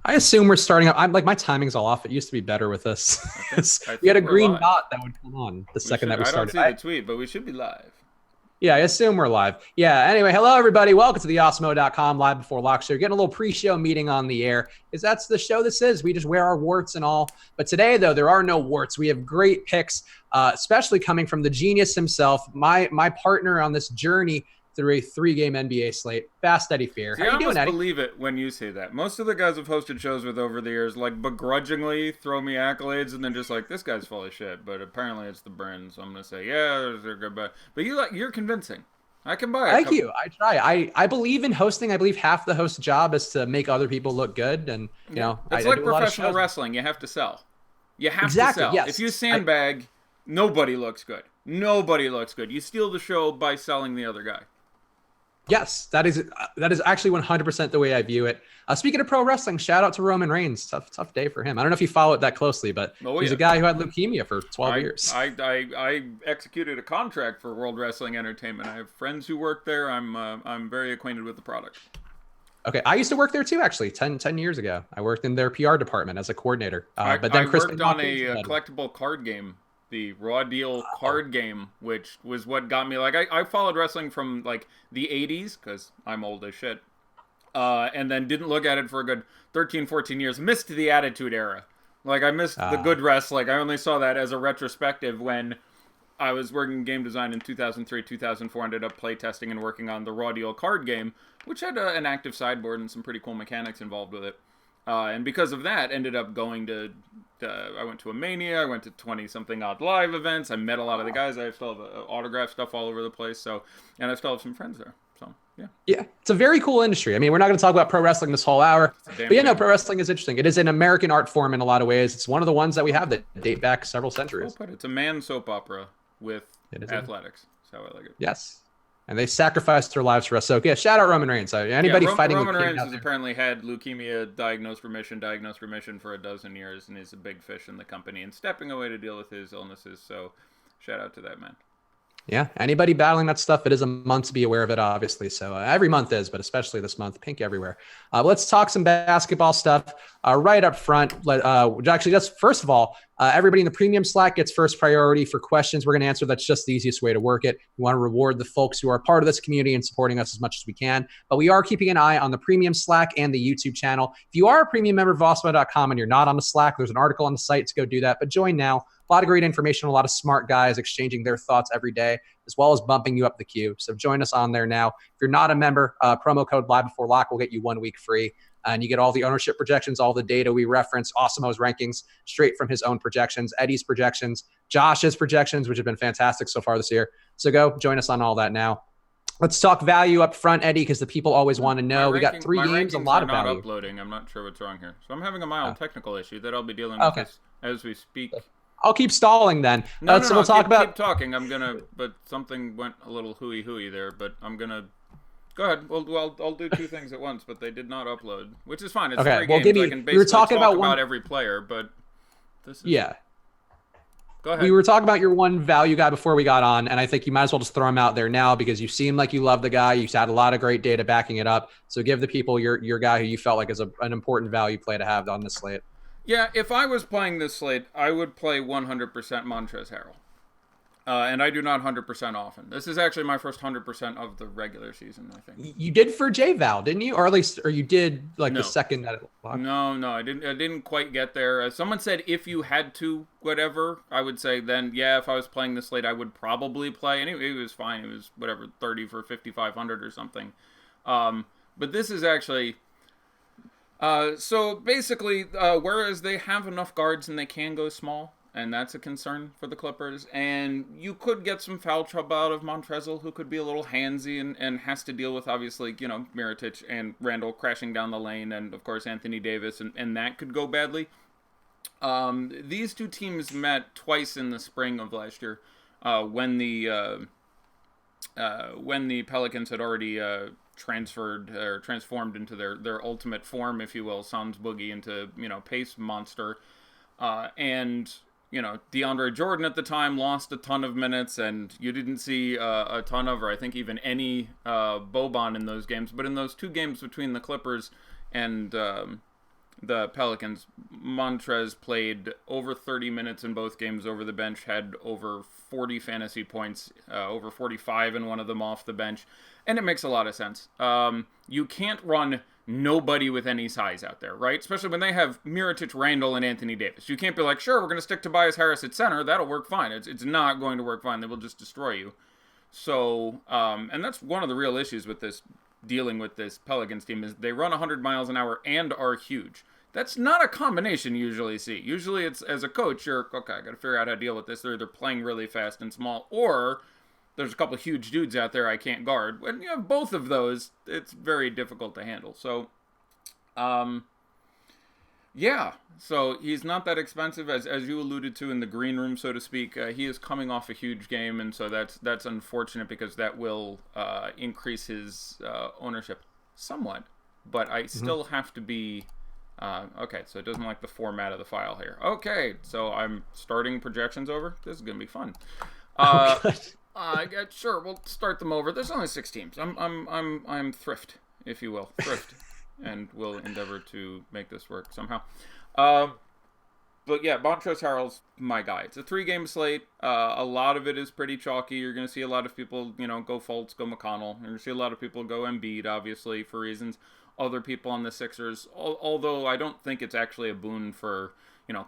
I assume we're starting up. I'm like, my timing's all off. It used to be better with us. I We had think a we're green live. dot that would come on the We second should. that we I don't started. see the tweet, but we should be live. Yeah, I assume we're live. Yeah. Anyway, hello everybody. Welcome to the Osmo.com live before lock show. You're getting a little pre-show meeting on the air because that's the show this is. We just wear our warts and all. But today, though, there are no warts. We have great picks, especially coming from the genius himself, my partner on this journey through a 3-game NBA slate. Fast Eddie Fear. See, How I you doing, almost Eddie? believe it when you say that. Most of the guys I've hosted shows with over the years, like, begrudgingly throw me accolades and then just like, this guy's full of shit. But apparently it's the Bryn, so I'm gonna say, yeah, they're good. But you're convincing. I can buy a Thank couple. you. I try. I believe in hosting. I believe half the host's job is to make other people look good, and Yeah, I it's do like a lot of professional shows. wrestling. You have to sell. You have to Exactly. sell. If you Yes. sandbag, nobody looks good. Nobody looks good. You steal the show by selling the other guy. Yes, that is actually 100% the way I view it. Speaking of pro wrestling, shout out to Roman Reigns. Tough day for him. I don't know if you follow it that closely, but Oh he's a yeah. guy who had leukemia for 12 I, years. I executed a contract for World Wrestling Entertainment. I have friends who work there. I'm very acquainted with the product. Okay, I used to work there too, actually, 10 years ago. I worked in their PR department as a coordinator. But I then Chris worked on Benoit a collectible card game, the Raw Deal card game, which was what got me. Like I followed wrestling from like the 80s because I'm old as shit, and then didn't look at it for a good 13, 14 years. Missed the Attitude Era. Like I missed the good wrestling. I only saw that as a retrospective when I was working in game design in 2003, 2004. Ended up playtesting and working on the Raw Deal card game, which had an active sideboard and some pretty cool mechanics involved with it. And because of that, ended up going to. I went to a Mania. I went to 20-something odd live events. I met a lot of the guys. I still have autograph stuff all over the place. So, and I still have some friends there. So, yeah. Yeah, it's a very cool industry. I mean, we're not going to talk about pro wrestling this whole hour, Damn but no, shame. pro wrestling is interesting. It is an American art form in a lot of ways. It's one of the ones that we have that date back several Well centuries. put. It's a man soap opera with It is athletics. That's how I like it. yes. And they sacrificed their lives for us. So, yeah, shout out Roman Reigns. Anybody fighting Roman leukemia Reigns out has there? apparently had leukemia diagnosed remission for a dozen years, and is a big fish in the company and stepping away to deal with his illnesses. So, shout out to that man. Yeah, anybody battling that stuff, it is a month to be aware of it, obviously. So every month is, but especially this month, pink everywhere. Let's talk some basketball stuff right up front. Actually, just first of all, everybody in the premium Slack gets first priority for questions we're going to answer. That's just the easiest way to work it. We want to reward the folks who are part of this community and supporting us as much as we can. But we are keeping an eye on the premium Slack and the YouTube channel. If you are a premium member of Vosmo.com and you're not on the Slack, there's an article on the site to go do that. But join now. A lot of great information, a lot of smart guys exchanging their thoughts every day, as well as bumping you up the queue. So join us on there now. If you're not a member, promo code live before lock will get you 1 week free. And you get all the ownership projections, all the data we reference, Awesomo's rankings straight from his own projections, Eddie's projections, Josh's projections, which have been fantastic so far this year. So go join us on all that now. Let's talk value up front, Eddie, because the people always want to know. We got 3 games, a lot of value. Not uploading. I'm not sure what's wrong here. So I'm having a mild technical issue that I'll be dealing with as we speak. I'll keep stalling then. No, So we'll talk about. Keep talking. But something went a little hooey there. But I'm gonna go ahead. Well, I'll do 2 things at once, but they did not upload, which is fine. It's Okay, 3 well, games. give me- I can we were basically talking talk about every player, but this is Yeah. Go ahead. We were talking about your one value guy before we got on, and I think you might as well just throw him out there now because you seem like you love the guy. You've had a lot of great data backing it up. So give the people your guy who you felt like is an important value play to have on this slate. Yeah, if I was playing this slate, I would play 100% Montrezl Harrell. And I do not 100% often. This is actually my first 100% of the regular season, I think. You did for J-Val, didn't you? Or at least, or you did like No. the second that it locked. No, I didn't quite get there. Someone said if you had to, whatever, I would say then, yeah, if I was playing this slate, I would probably play. And it was fine. It was, whatever, 30 for 5,500 or something. But this is actually... so basically, whereas they have enough guards and they can go small, and that's a concern for the Clippers, and you could get some foul trouble out of Montrezl, who could be a little handsy and has to deal with, obviously, Mirotic and Randall crashing down the lane, and, of course, Anthony Davis, and that could go badly. These 2 teams met twice in the spring of last year, when the Pelicans had already transferred or transformed into their ultimate form, if you will, Sans Boogie into pace monster, and DeAndre Jordan at the time lost a ton of minutes, and you didn't see a ton of, or I think even any Boban in those games. But in those 2 games between the Clippers and the Pelicans, Montrez played over 30 minutes in both games over the bench, had over 40 fantasy points, over 45 in one of them off the bench, and it makes a lot of sense. You can't run nobody with any size out there, right? Especially when they have Mirotic, Randall, and Anthony Davis. You can't be like, sure, we're going to stick Tobias Harris at center. That'll work fine. It's not going to work fine. They will just destroy you. So, and that's one of the real issues with this, dealing with this Pelicans team, is they run 100 miles an hour and are huge. That's not a combination you usually see. Usually it's, as a coach, you're, okay, I got to figure out how to deal with this. They're either playing really fast and small, or there's a couple of huge dudes out there I can't guard. When you have both of those, it's very difficult to handle. So, yeah. So he's not that expensive, as you alluded to in the green room, so to speak. He is coming off a huge game, and so that's unfortunate, because that will increase his ownership somewhat. But I still have to be... okay, so it doesn't like the format of the file here. Okay, so I'm starting projections over. This is gonna be fun. Sure, we'll start them over. There's only 6 teams. I'm thrift, if you will, and we'll endeavor to make this work somehow. But yeah, Montrezl Harrell's my guy. It's a 3-game slate. A lot of it is pretty chalky. You're going to see a lot of people, go Fultz, go McConnell. You're going to see a lot of people go Embiid, obviously, for reasons. Other people on the Sixers, although I don't think it's actually a boon for,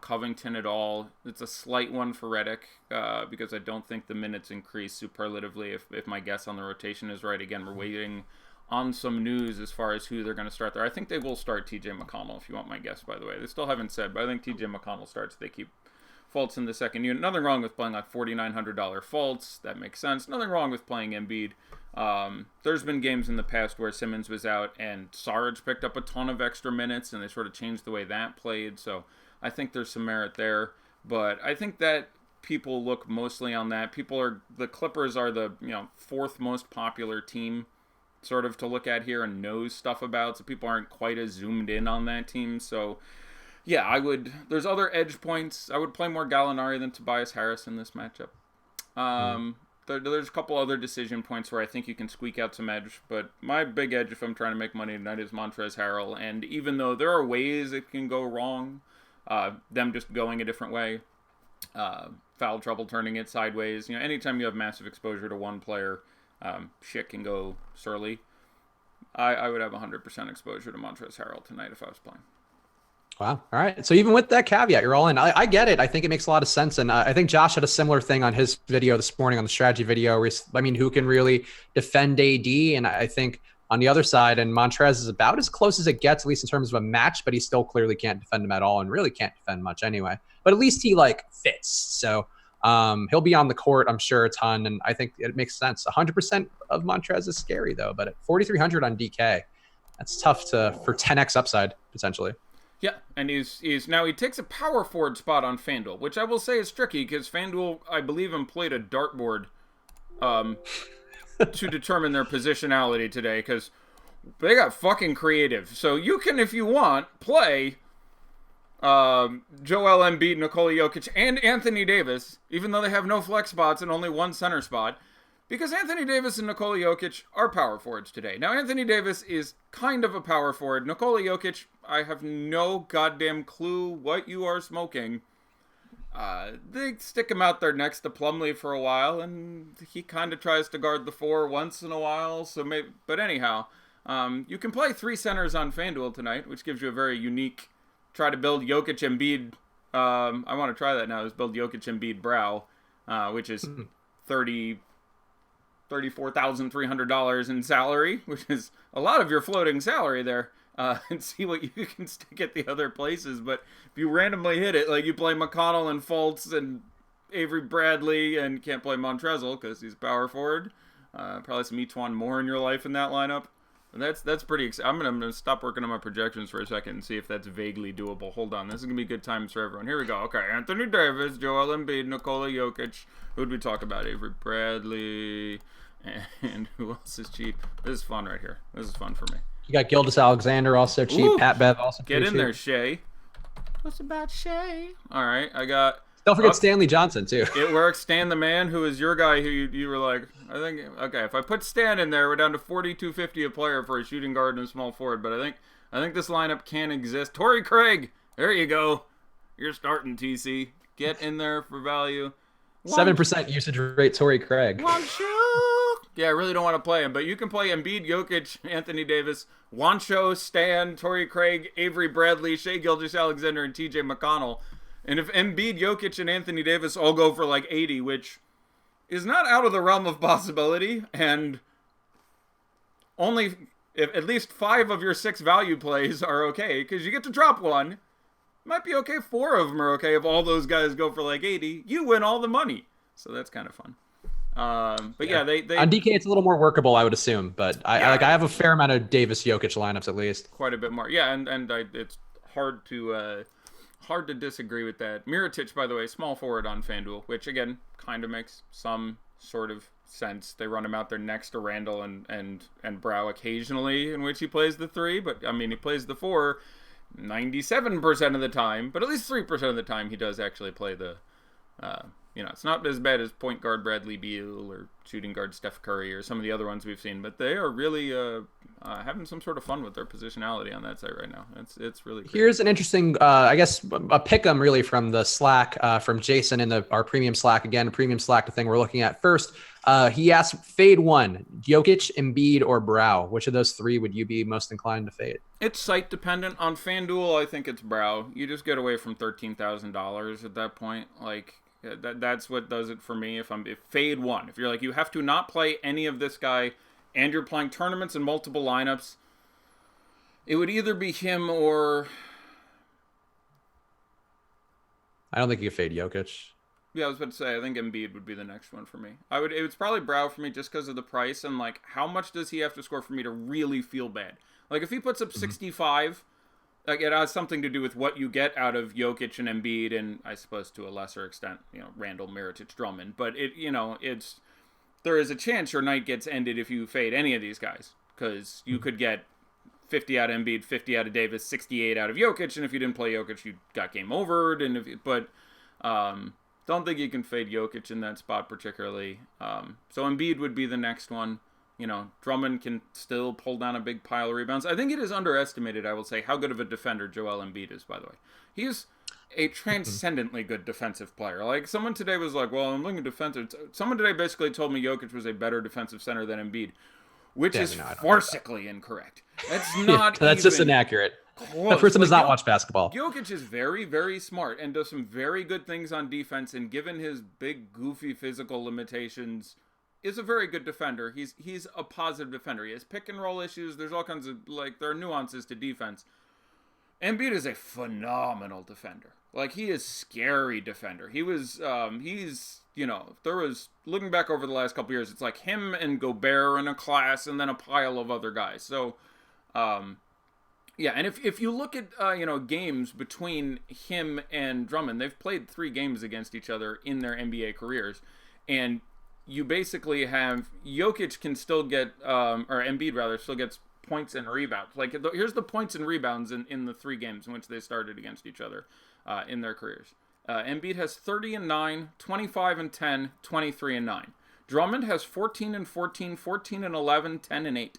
Covington at all. It's a slight one for Redick, because I don't think the minutes increase superlatively if my guess on the rotation is right. Again, we're waiting on some news as far as who they're going to start there. I think they will start TJ McConnell, if you want my guess, by the way. They still haven't said, but I think TJ McConnell starts. They keep Fultz in the second unit. Nothing wrong with playing like $4,900 Fultz. That makes sense. Nothing wrong with playing Embiid. There's been games in the past where Simmons was out and Sarge picked up a ton of extra minutes, and they sort of changed the way that played. So I think there's some merit there. But I think that people look mostly on that. The Clippers are the 4th most popular team sort of to look at here and knows stuff about, so people aren't quite as zoomed in on that team. So yeah, there's other edge points. I would play more Gallinari than Tobias Harris in this matchup. There's a couple other decision points where I think you can squeak out some edge, but my big edge if I'm trying to make money tonight is Montrezl Harrell. And even though there are ways it can go wrong, them just going a different way, foul trouble turning it sideways, anytime you have massive exposure to one player, shit can go surly. I would have 100% exposure to Montrezl Harrell tonight if I was playing. Wow. All right. So even with that caveat, you're all in. I get it. I think it makes a lot of sense. And I think Josh had a similar thing on his video this morning on the strategy video. Who can really defend AD? And I think on the other side, and Montrez is about as close as it gets, at least in terms of a match, but he still clearly can't defend him at all and really can't defend much anyway. But at least he fits. So he'll be on the court, I'm sure, a ton. And I think it makes sense. 100% of Montrez is scary, though. But at 4,300 on DK, that's tough for 10x upside, potentially. Yeah, and he takes a power forward spot on FanDuel, which I will say is tricky because FanDuel, I believe, employed a dartboard to determine their positionality today, because they got fucking creative. So you can, if you want, play Joel Embiid, Nikola Jokic, and Anthony Davis, even though they have no flex spots and only one center spot, because Anthony Davis and Nikola Jokic are power forwards today. Now, Anthony Davis is kind of a power forward. Nikola Jokic, I have no goddamn clue what you are smoking. They stick him out there next to Plumlee for a while, and he kind of tries to guard the 4 once in a while. But anyhow, you can play 3 centers on FanDuel tonight, which gives you a very unique. Try to build Jokic Embiid. I want to try that now. Is build Jokic Embiid Brow, which is $34,300 in salary, which is a lot of your floating salary there, and see what you can stick at the other places. But if you randomly hit it, you play McConnell and Fultz and Avery Bradley, and can't play Montrezl because he's power forward, probably some Etuan Moore in your life in that lineup. And that's pretty I'm gonna stop working on my projections for a second and see if that's vaguely doable. Hold on, this is gonna be good times for everyone. Here we go. Okay, Anthony Davis, Joel Embiid, Nikola Jokic. Who'd we talk about? Avery Bradley, and who else is cheap? This is fun right here. This is fun for me. You got Gildas Alexander also cheap. Ooh, Pat Bev also get in cheap. There, Shea. What's about Shea? All right, I got. Don't forget Stanley Johnson too. It works. Stan the man, who is your guy, who you were like, I think, okay, if I put Stan in there, we're down to 4,250 a player for a shooting guard and a small forward. But I I think this lineup can exist. Torrey Craig, there you go. You're starting, TC. Get in there for value. 7% usage rate, Torrey Craig. Yeah, I really don't want to play him, but you can play Embiid, Jokic, Anthony Davis, Juancho, Stan, Torrey Craig, Avery Bradley, Shai Gilgeous-Alexander, and TJ McConnell. And if Embiid, Jokic, and Anthony Davis all go for like 80, which is not out of the realm of possibility, and only if at least 5 of your 6 value plays are okay, because you get to drop one. Might be okay, 4 of them are okay. If all those guys go for like 80, you win all the money. So that's kind of fun. But yeah, they on DK it's a little more workable, I would assume. But I have a fair amount of Davis Jokic lineups at least. Quite a bit more. Yeah, and it's hard to disagree with that. Mirotic, by the way, small forward on FanDuel, which again kind of makes some sort of sense. They run him out there next to Randall and Brow occasionally, in which he plays the 3. But I mean, he plays the 4. 97% of the time, but at least 3% of the time he does actually play the, it's not as bad as point guard Bradley Beal or shooting guard Steph Curry or some of the other ones we've seen, but they are really having some sort of fun with their positionality on that site right now. It's really great. Here's an interesting, I guess, a pick'em really from the Slack from Jason in our premium Slack. Again, premium Slack, the thing we're looking at first. He asked, fade 1, Jokic, Embiid, or Brow. Which of those 3 would you be most inclined to fade? It's site dependent. On FanDuel, I think it's Brow. You just get away from $13,000 at that point. Like, that's what does it for me. If fade 1, if you're like, you have to not play any of this guy, and you're playing tournaments and multiple lineups, it would either be him or... I don't think you could fade Jokic. Yeah, I was about to say, I think Embiid would be the next one for me. It's probably Brow for me just because of the price and, like, how much does he have to score for me to really feel bad? Like, if he puts up 65, like, it has something to do with what you get out of Jokic and Embiid and, I suppose, to a lesser extent, Randall, Mirotic, Drummond. But, there is a chance your night gets ended if you fade any of these guys because you could get 50 out of Embiid, 50 out of Davis, 68 out of Jokic, and if you didn't play Jokic, you got game overed. Don't think you can fade Jokic in that spot particularly. So Embiid would be the next one. Drummond can still pull down a big pile of rebounds. I think it is underestimated, I will say, how good of a defender Joel Embiid is, by the way. He's a transcendently good defensive player. Like, someone today was like, well, I'm looking at defensive. Someone today basically told me Jokic was a better defensive center than Embiid, which is farcically incorrect. That's not That's just inaccurate. Close. That person does not watch basketball. Jokic is very, very smart and does some very good things on defense, and given his big, goofy physical limitations, is a very good defender. He's a positive defender. He has pick and roll issues. There's all kinds of, there are nuances to defense. Embiid is a phenomenal defender. Like, he is scary defender. He was, there was, looking back over the last couple years, it's like him and Gobert in a class and then a pile of other guys. So, yeah, and if you look at, games between him and Drummond, they've played 3 games against each other in their NBA careers, and you basically have Jokic can still get, or Embiid rather, still gets points and rebounds. Like, here's the points and rebounds in the 3 games in which they started against each other in their careers. Embiid has 30 and 9, 25 and 10, 23 and 9. Drummond has 14 and 14, 14 and 11, 10 and 8.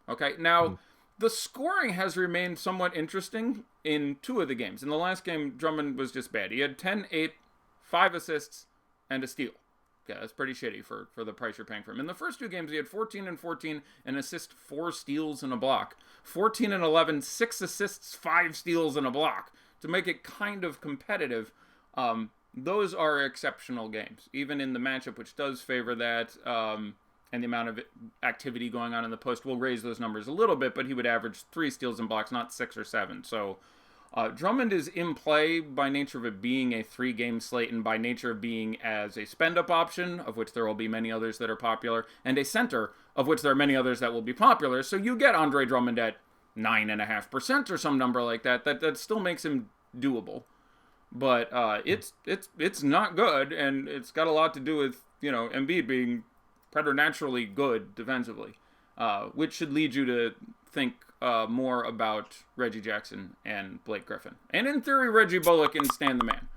Okay, now... The scoring has remained somewhat interesting in 2 of the games. In the last game, Drummond was just bad. He had 10, 8, 5 assists, and a steal. Yeah, that's pretty shitty for the price you're paying for him. In the first 2 games, he had 14 and 14, an assist, 4 steals, and a block. 14 and 11, 6 assists, 5 steals, and a block. To make it kind of competitive, those are exceptional games. Even in the matchup, which does favor that... and the amount of activity going on in the post will raise those numbers a little bit, but he would average 3 steals and blocks, not 6 or 7. So Drummond is in play by nature of it being a 3-game slate and by nature of being as a spend-up option, of which there will be many others that are popular, and a center, of which there are many others that will be popular. So you get Andre Drummond at 9.5% or some number like that. That still makes him doable. But it's not good, and it's got a lot to do with, Embiid being preternaturally good defensively, which should lead you to think more about Reggie Jackson and Blake Griffin. And in theory, Reggie Bullock and Stan the Man.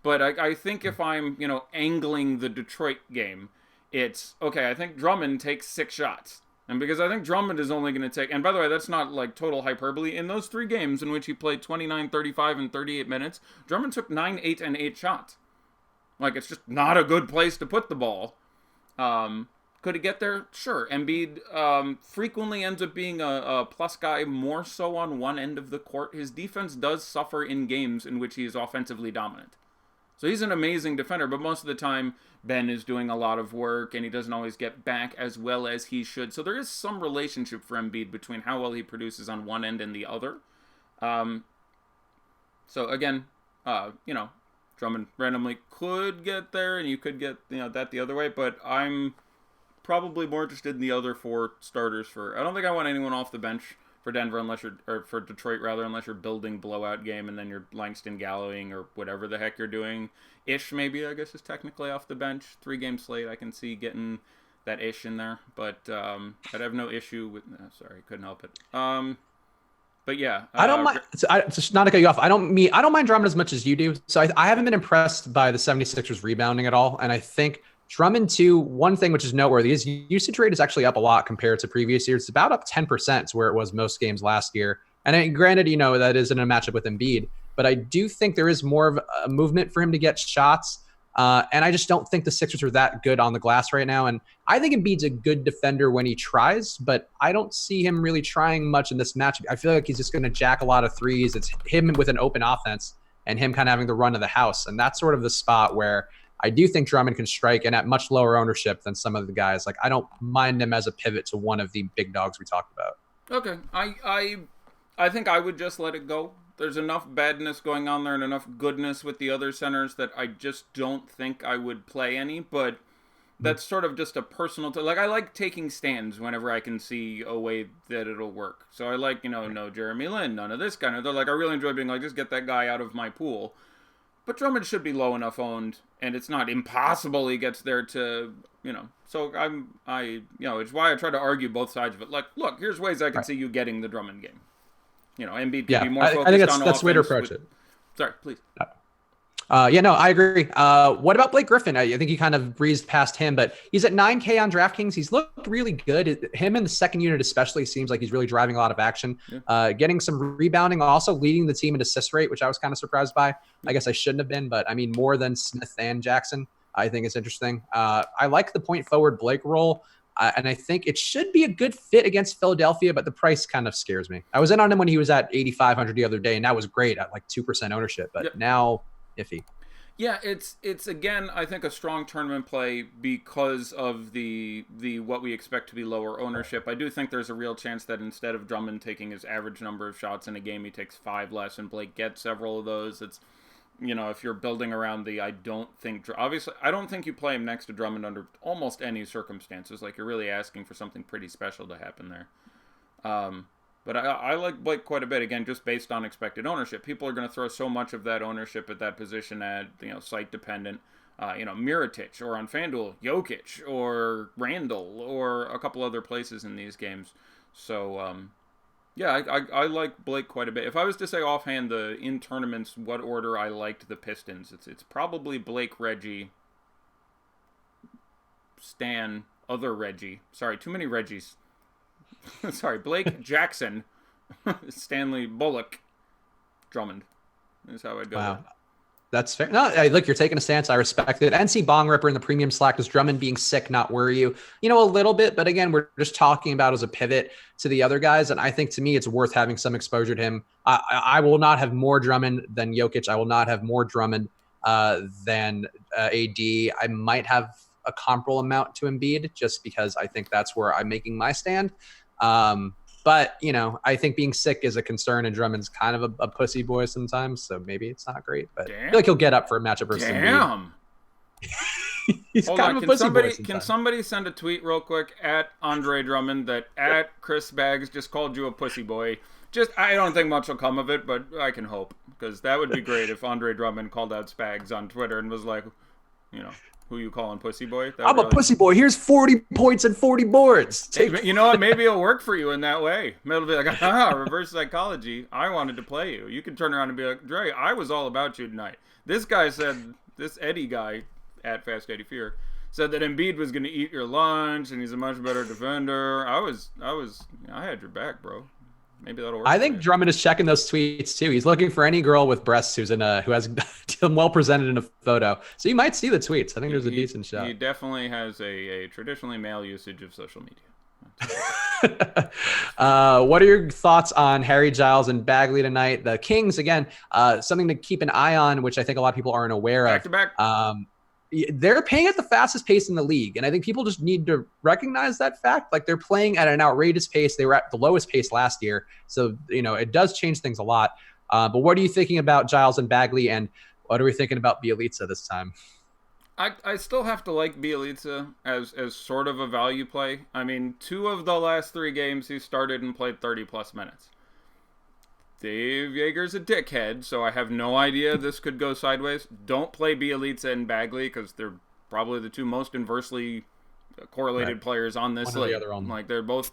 But I think if I'm, angling the Detroit game, it's, okay, I think Drummond takes 6 shots. And because I think Drummond is only going to take, and by the way, that's not like total hyperbole. In those 3 games in which he played 29, 35, and 38 minutes, Drummond took 9, 8, and 8 shots. Like, it's just not a good place to put the ball. Could he get there? Sure. Embiid frequently ends up being a plus guy, more so on one end of the court. His defense does suffer in games in which he is offensively dominant. So he's an amazing defender, but most of the time, Ben is doing a lot of work, and he doesn't always get back as well as he should. So there is some relationship for Embiid between how well he produces on one end and the other. So again, Drummond randomly could get there, and you could get that the other way, but I'm probably more interested in the other 4 starters I don't think I want anyone off the bench for Denver or for Detroit rather, unless you're building blowout game and then you're Langston Gallowing or whatever the heck you're doing. Ish maybe, I guess, is technically off the bench. 3-game slate, I can see getting that Ish in there, but I'd have no issue with. Sorry, couldn't help it. But yeah, I don't mind. Just not to cut you off. I don't mind Drummond as much as you do. So I haven't been impressed by the 76ers rebounding at all, and I think Drummond, too, one thing which is noteworthy is usage rate is actually up a lot compared to previous years. It's about up 10% to where it was most games last year. And granted, that isn't a matchup with Embiid, but I do think there is more of a movement for him to get shots. And I just don't think the Sixers are that good on the glass right now. And I think Embiid's a good defender when he tries, but I don't see him really trying much in this matchup. I feel like he's just going to jack a lot of threes. It's him with an open offense and him kind of having the run of the house. And that's sort of the spot where I do think Drummond can strike, and at much lower ownership than some of the guys. Like, I don't mind him as a pivot to one of the big dogs we talked about. Okay, I think I would just let it go. There's enough badness going on there and enough goodness with the other centers that I just don't think I would play any, but that's sort of just a personal... Like, I like taking stands whenever I can see a way that it'll work. So I like, no Jeremy Lin, none of this kind of... They're like, I really enjoy being like, just get that guy out of my pool. But Drummond should be low enough owned, and it's not impossible he gets there to, So it's why I try to argue both sides of it. Like, look, here's ways I can see you getting the Drummond game. Embiid can be more focused on offense. I think that's the way to approach it. Sorry, please. No, I agree. What about Blake Griffin? I think you kind of breezed past him, but he's at 9K on DraftKings. He's looked really good. Him in the second unit especially seems like he's really driving a lot of action, getting some rebounding, also leading the team in assist rate, which I was kind of surprised by. I guess I shouldn't have been, but I mean, more than Smith and Jackson, I think it's interesting. I like the point forward Blake role. And I think it should be a good fit against Philadelphia, but the price kind of scares me. I was in on him when he was at 8,500 the other day, and that was great at like 2% ownership, but now iffy. Yeah, it's again, I think, a strong tournament play because of the what we expect to be lower ownership. I do think there's a real chance that instead of Drummond taking his average number of shots in a game, he takes 5 less, and Blake gets several of those. It's if you're building around I don't think you play him next to Drummond under almost any circumstances. Like, you're really asking for something pretty special to happen there. But I like Blake quite a bit, again, just based on expected ownership. People are going to throw so much of that ownership at that position at, site-dependent. Mirotic, or on FanDuel, Jokic, or Randall, or a couple other places in these games. So, I like Blake quite a bit. If I was to say offhand in tournaments what order I liked the Pistons, it's probably Blake, Reggie, Stan, other Reggie. Sorry, too many Reggies. Sorry, Blake, Jackson, Stanley, Bullock, Drummond. That's how I'd go. Wow. That's fair. No, look, you're taking a stance. I respect it. NC Bong Ripper in the premium Slack. Does Drummond being sick not worry you? A little bit, but again, we're just talking about as a pivot to the other guys. And I think to me, it's worth having some exposure to him. I will not have more Drummond than Jokic. I will not have more Drummond than AD. I might have a comparable amount to Embiid just because I think that's where I'm making my stand. But, I think being sick is a concern, and Drummond's kind of a pussy boy sometimes, so maybe it's not great. But I feel like he'll get up for a matchup versus Embiid. He's Hold kind on. of a pussy boy Can somebody send a tweet real quick at Andre Drummond that at Chris Baggs just called you a pussy boy? I don't think much will come of it, but I can hope, because that would be great if Andre Drummond called out Spags on Twitter and was like, who you calling pussy boy? I'm a pussy boy. Here's 40 points and 40 boards. You know what? Maybe it'll work for you in that way. It'll be like, reverse psychology. I wanted to play you. You can turn around and be like, Dre, I was all about you tonight. This guy said, this Eddie guy at Fast Eddie Fear said that Embiid was going to eat your lunch and he's a much better defender. I had your back, bro. Maybe that'll work. I think Drummond is checking those tweets too. He's looking for any girl with breasts who has them well presented in a photo. So you might see the tweets. I think there's a decent shot. He definitely has a traditionally male usage of social media. What are your thoughts on Harry Giles and Bagley tonight? The Kings, again, something to keep an eye on, which I think a lot of people aren't aware of. Back to back. They're paying at the fastest pace in the league. And I think people just need to recognize that fact. Like, they're playing at an outrageous pace. They were at the lowest pace last year. So, it does change things a lot. But what are you thinking about Giles and Bagley? And what are we thinking about Bjelica this time? I still have to like Bjelica as sort of a value play. I mean, 2 of the last 3 games he started and played 30-plus minutes. Dave Yeager's a dickhead, so I have no idea this could go sideways. Don't play Bjelica and Bagley because they're probably the 2 most inversely correlated players on this slate. Like, they're both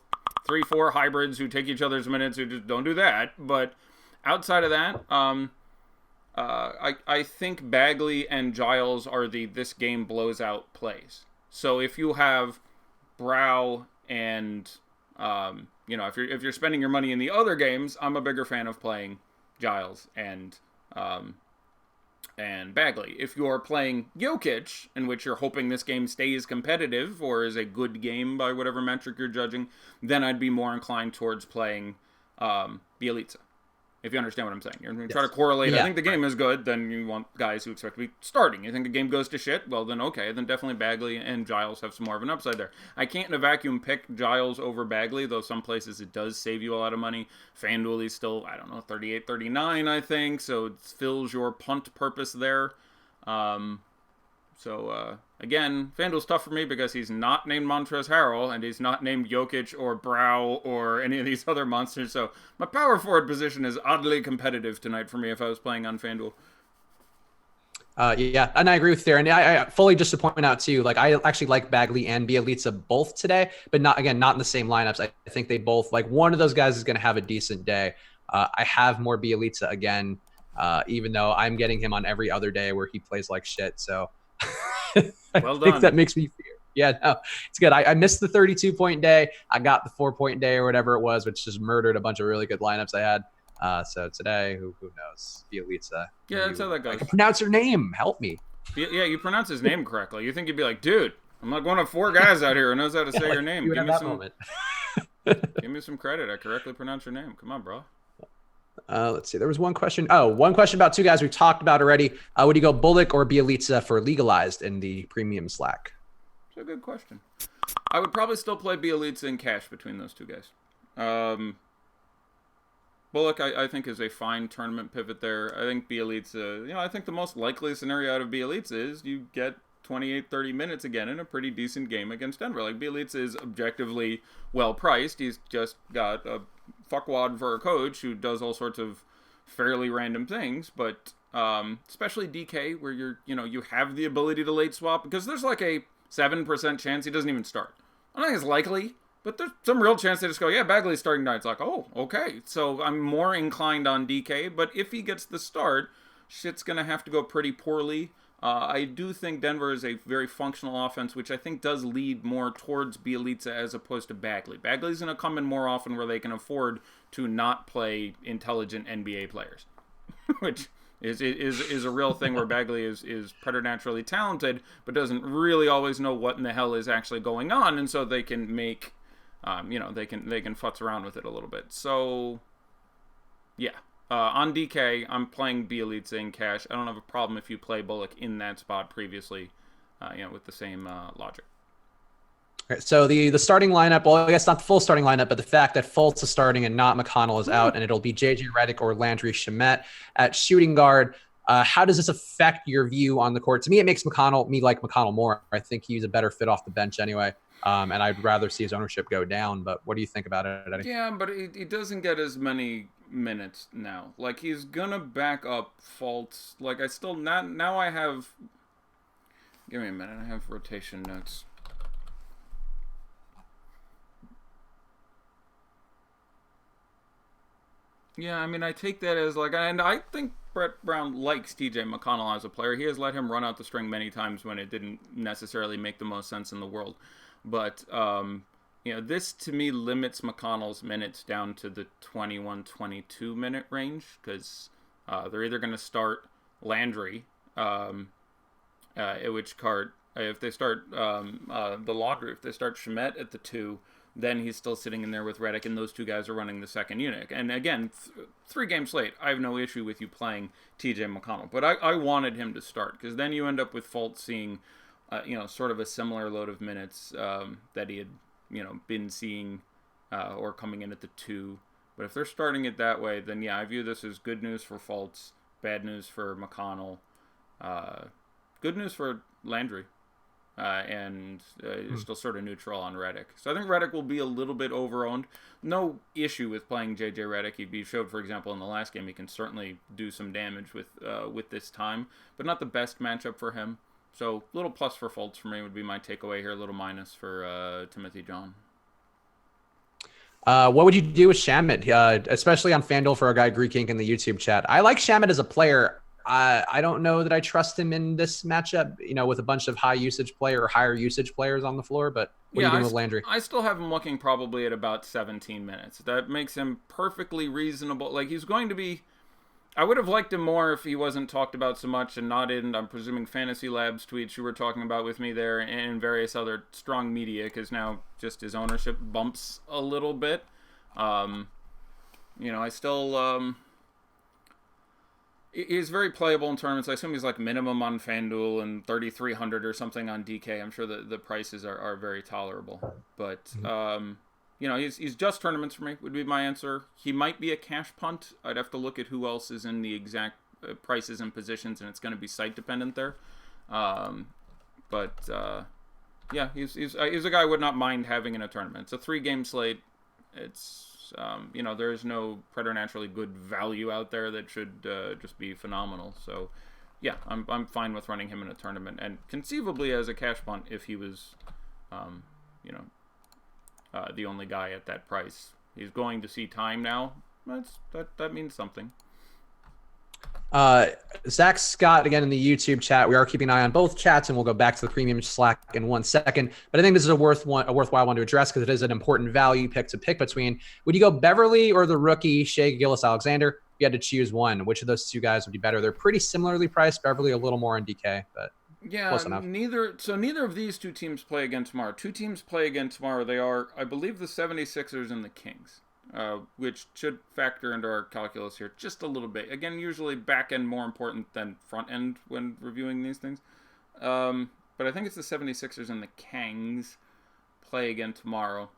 3-4 hybrids who take each other's minutes, who just don't do that. But outside of that, I think Bagley and Giles are the this game blows out plays. So if you have Brow and if you're spending your money in the other games, I'm a bigger fan of playing Giles and Bagley. If you're playing Jokic, in which you're hoping this game stays competitive or is a good game by whatever metric you're judging, then I'd be more inclined towards playing Bjelica. If you understand what I'm saying. You're going to try to correlate. I think the game is good, then you want guys who expect to be starting. You think the game goes to shit? Well, then okay. Then definitely Bagley and Giles have some more of an upside there. I can't in a vacuum pick Giles over Bagley, though some places it does save you a lot of money. FanDuel is still, 38, 39, I think, so it fills your punt purpose there. Again, FanDuel's tough for me because he's not named Montrezl Harrell, and he's not named Jokic or Brow or any of these other monsters, so my power forward position is oddly competitive tonight for me if I was playing on FanDuel. Yeah, and I agree with there. And I fully just to point out too, like, I actually like Bagley and Bjelica both today, but not in the same lineups. I think they both, like, one of those guys is going to have a decent day. I have more Bjelica again, even though I'm getting him on every other day where he plays like shit. So well I think that makes me fear. Yeah, no, it's good. I missed the 32-point day. I got the 4-point day or whatever it was, which just murdered a bunch of really good lineups I had. So today, who knows? Bjelica. Yeah, that's how that goes. I can pronounce her name. Help me. Yeah, you pronounce his name correctly. You think you'd be like, dude, I'm like one of 4 guys out here who knows how to say your name. Give me some credit. I correctly pronounce your name. Come on, bro. Let's see. There was one question. One question about 2 guys we talked about already. Would you go Bullock or Bjelica for legalized in the premium Slack? It's a good question. I would probably still play Bjelica in cash between those 2 guys. Bullock, I think, is a fine tournament pivot there. I think Bjelica, I think the most likely scenario out of Bjelica is you get 28, 30 minutes again in a pretty decent game against Denver. Like, Bjelica is objectively well priced. He's just got a fuckwad for a coach who does all sorts of fairly random things, but especially DK, where you have the ability to late swap, because there's like a 7% chance he doesn't even start. I don't think it's likely, but there's some real chance they just go, yeah, Bagley's starting tonight. It's like, oh, okay. So I'm more inclined on DK, but if he gets the start, shit's going to have to go pretty poorly. I do think Denver is a very functional offense, which I think does lead more towards Bjelica as opposed to Bagley. Bagley's going to come in more often where they can afford to not play intelligent NBA players, which is a real thing where Bagley is preternaturally talented, but doesn't really always know what in the hell is actually going on, and so they can make, they can futz around with it a little bit. So, yeah. On DK, I'm playing Bjelica in cash. I don't have a problem if you play Bullock in that spot previously, with the same logic. Okay, so the starting lineup, well, I guess not the full starting lineup, but the fact that Fultz is starting and not McConnell is out, and it'll be JJ Redick or Landry Shamet at shooting guard. How does this affect your view on the court? To me, it makes me like McConnell more. I think he's a better fit off the bench anyway. And I'd rather see his ownership go down. But what do you think about it, Eddie? Yeah, but he doesn't get as many minutes now. Like, he's gonna back up Fultz. Like, now I have. Give me a minute. I have rotation notes. Yeah, I mean, I take that as like, and I think Brett Brown likes TJ McConnell as a player. He has let him run out the string many times when it didn't necessarily make the most sense in the world. But, this to me limits McConnell's minutes down to the 21-22 minute range because they're either going to start Landry, at which card, if they start the lottery, if they start Shamet at the 2, then he's still sitting in there with Redick, and those two guys are running the second unit. And again, 3 games late, I have no issue with you playing TJ McConnell. But I wanted him to start, because then you end up with Fultz seeing, sort of a similar load of minutes that he had, been seeing or coming in at the 2. But if they're starting it that way, then yeah, I view this as good news for Fultz, bad news for McConnell, good news for Landry. And still sort of neutral on Redick. So I think Redick will be a little bit overowned. No issue with playing JJ Redick. He showed, for example, in the last game, he can certainly do some damage with this time, but not the best matchup for him. So little plus for Fultz for me would be my takeaway here. A little minus for Timothy John. What would you do with Shamet, especially on FanDuel for our guy Greek Ink in the YouTube chat? I like Shamet as a player. I don't know that I trust him in this matchup, with a bunch of high usage player or higher usage players on the floor. But what are you doing with Landry? I still have him looking probably at about 17 minutes. That makes him perfectly reasonable. Like, he's going to be... I would have liked him more if he wasn't talked about so much and not in, I'm presuming, Fantasy Labs tweets you were talking about with me there and various other strong media, because now just his ownership bumps a little bit. I still... He's very playable in tournaments. I assume he's like minimum on FanDuel and 3,300 or something on DK. I'm sure the prices are very tolerable. But, he's just tournaments for me, would be my answer. He might be a cash punt. I'd have to look at who else is in the exact prices and positions, and it's going to be site dependent there. He's a guy I would not mind having in a tournament. It's a 3-game slate. It's... there's no preternaturally good value out there that should just be phenomenal. So, yeah, I'm fine with running him in a tournament, and conceivably as a cash punt if he was, the only guy at that price. He's going to see time now. That means something. Zach Scott again in the YouTube chat. We are keeping an eye on both chats, and we'll go back to the premium Slack in 1 second. But I think this is a worthwhile one to address because it is an important value pick to pick between. Would you go Beverly or the rookie Shai Gilgeous-Alexander? If you had to choose one, which of those two guys would be better? They're pretty similarly priced. Beverly a little more in DK, but close enough. Neither of these two teams play again tomorrow. 2 teams play again tomorrow. They are, I believe, the 76ers and the Kings. Which should factor into our calculus here just a little bit. Again, usually back end more important than front end when reviewing these things. But I think it's the 76ers and the Kings play again tomorrow.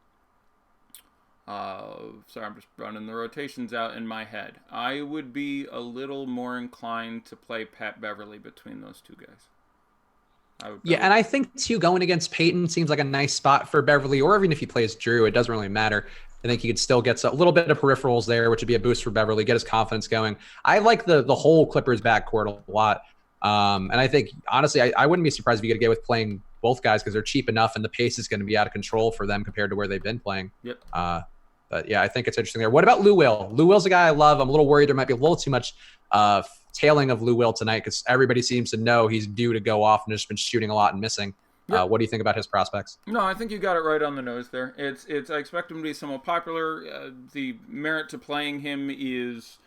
Sorry, I'm just running the rotations out in my head. I would be a little more inclined to play Pat Beverly between those two guys. And I think too, going against Peyton seems like a nice spot for Beverly, or even if he plays Drew, it doesn't really matter. I think he could still get a little bit of peripherals there, which would be a boost for Beverly, get his confidence going. I like the whole Clippers backcourt a lot. And I think, honestly, I wouldn't be surprised if you could get with playing both guys because they're cheap enough and the pace is going to be out of control for them compared to where they've been playing. Yep. But yeah, I think it's interesting there. What about Lou Will? Lou Will's a guy I love. I'm a little worried there might be a little too much tailing of Lou Will tonight because everybody seems to know he's due to go off and has been shooting a lot and missing. Yep. What do you think about his prospects? No, I think you got it right on the nose there. I expect him to be somewhat popular. The merit to playing him is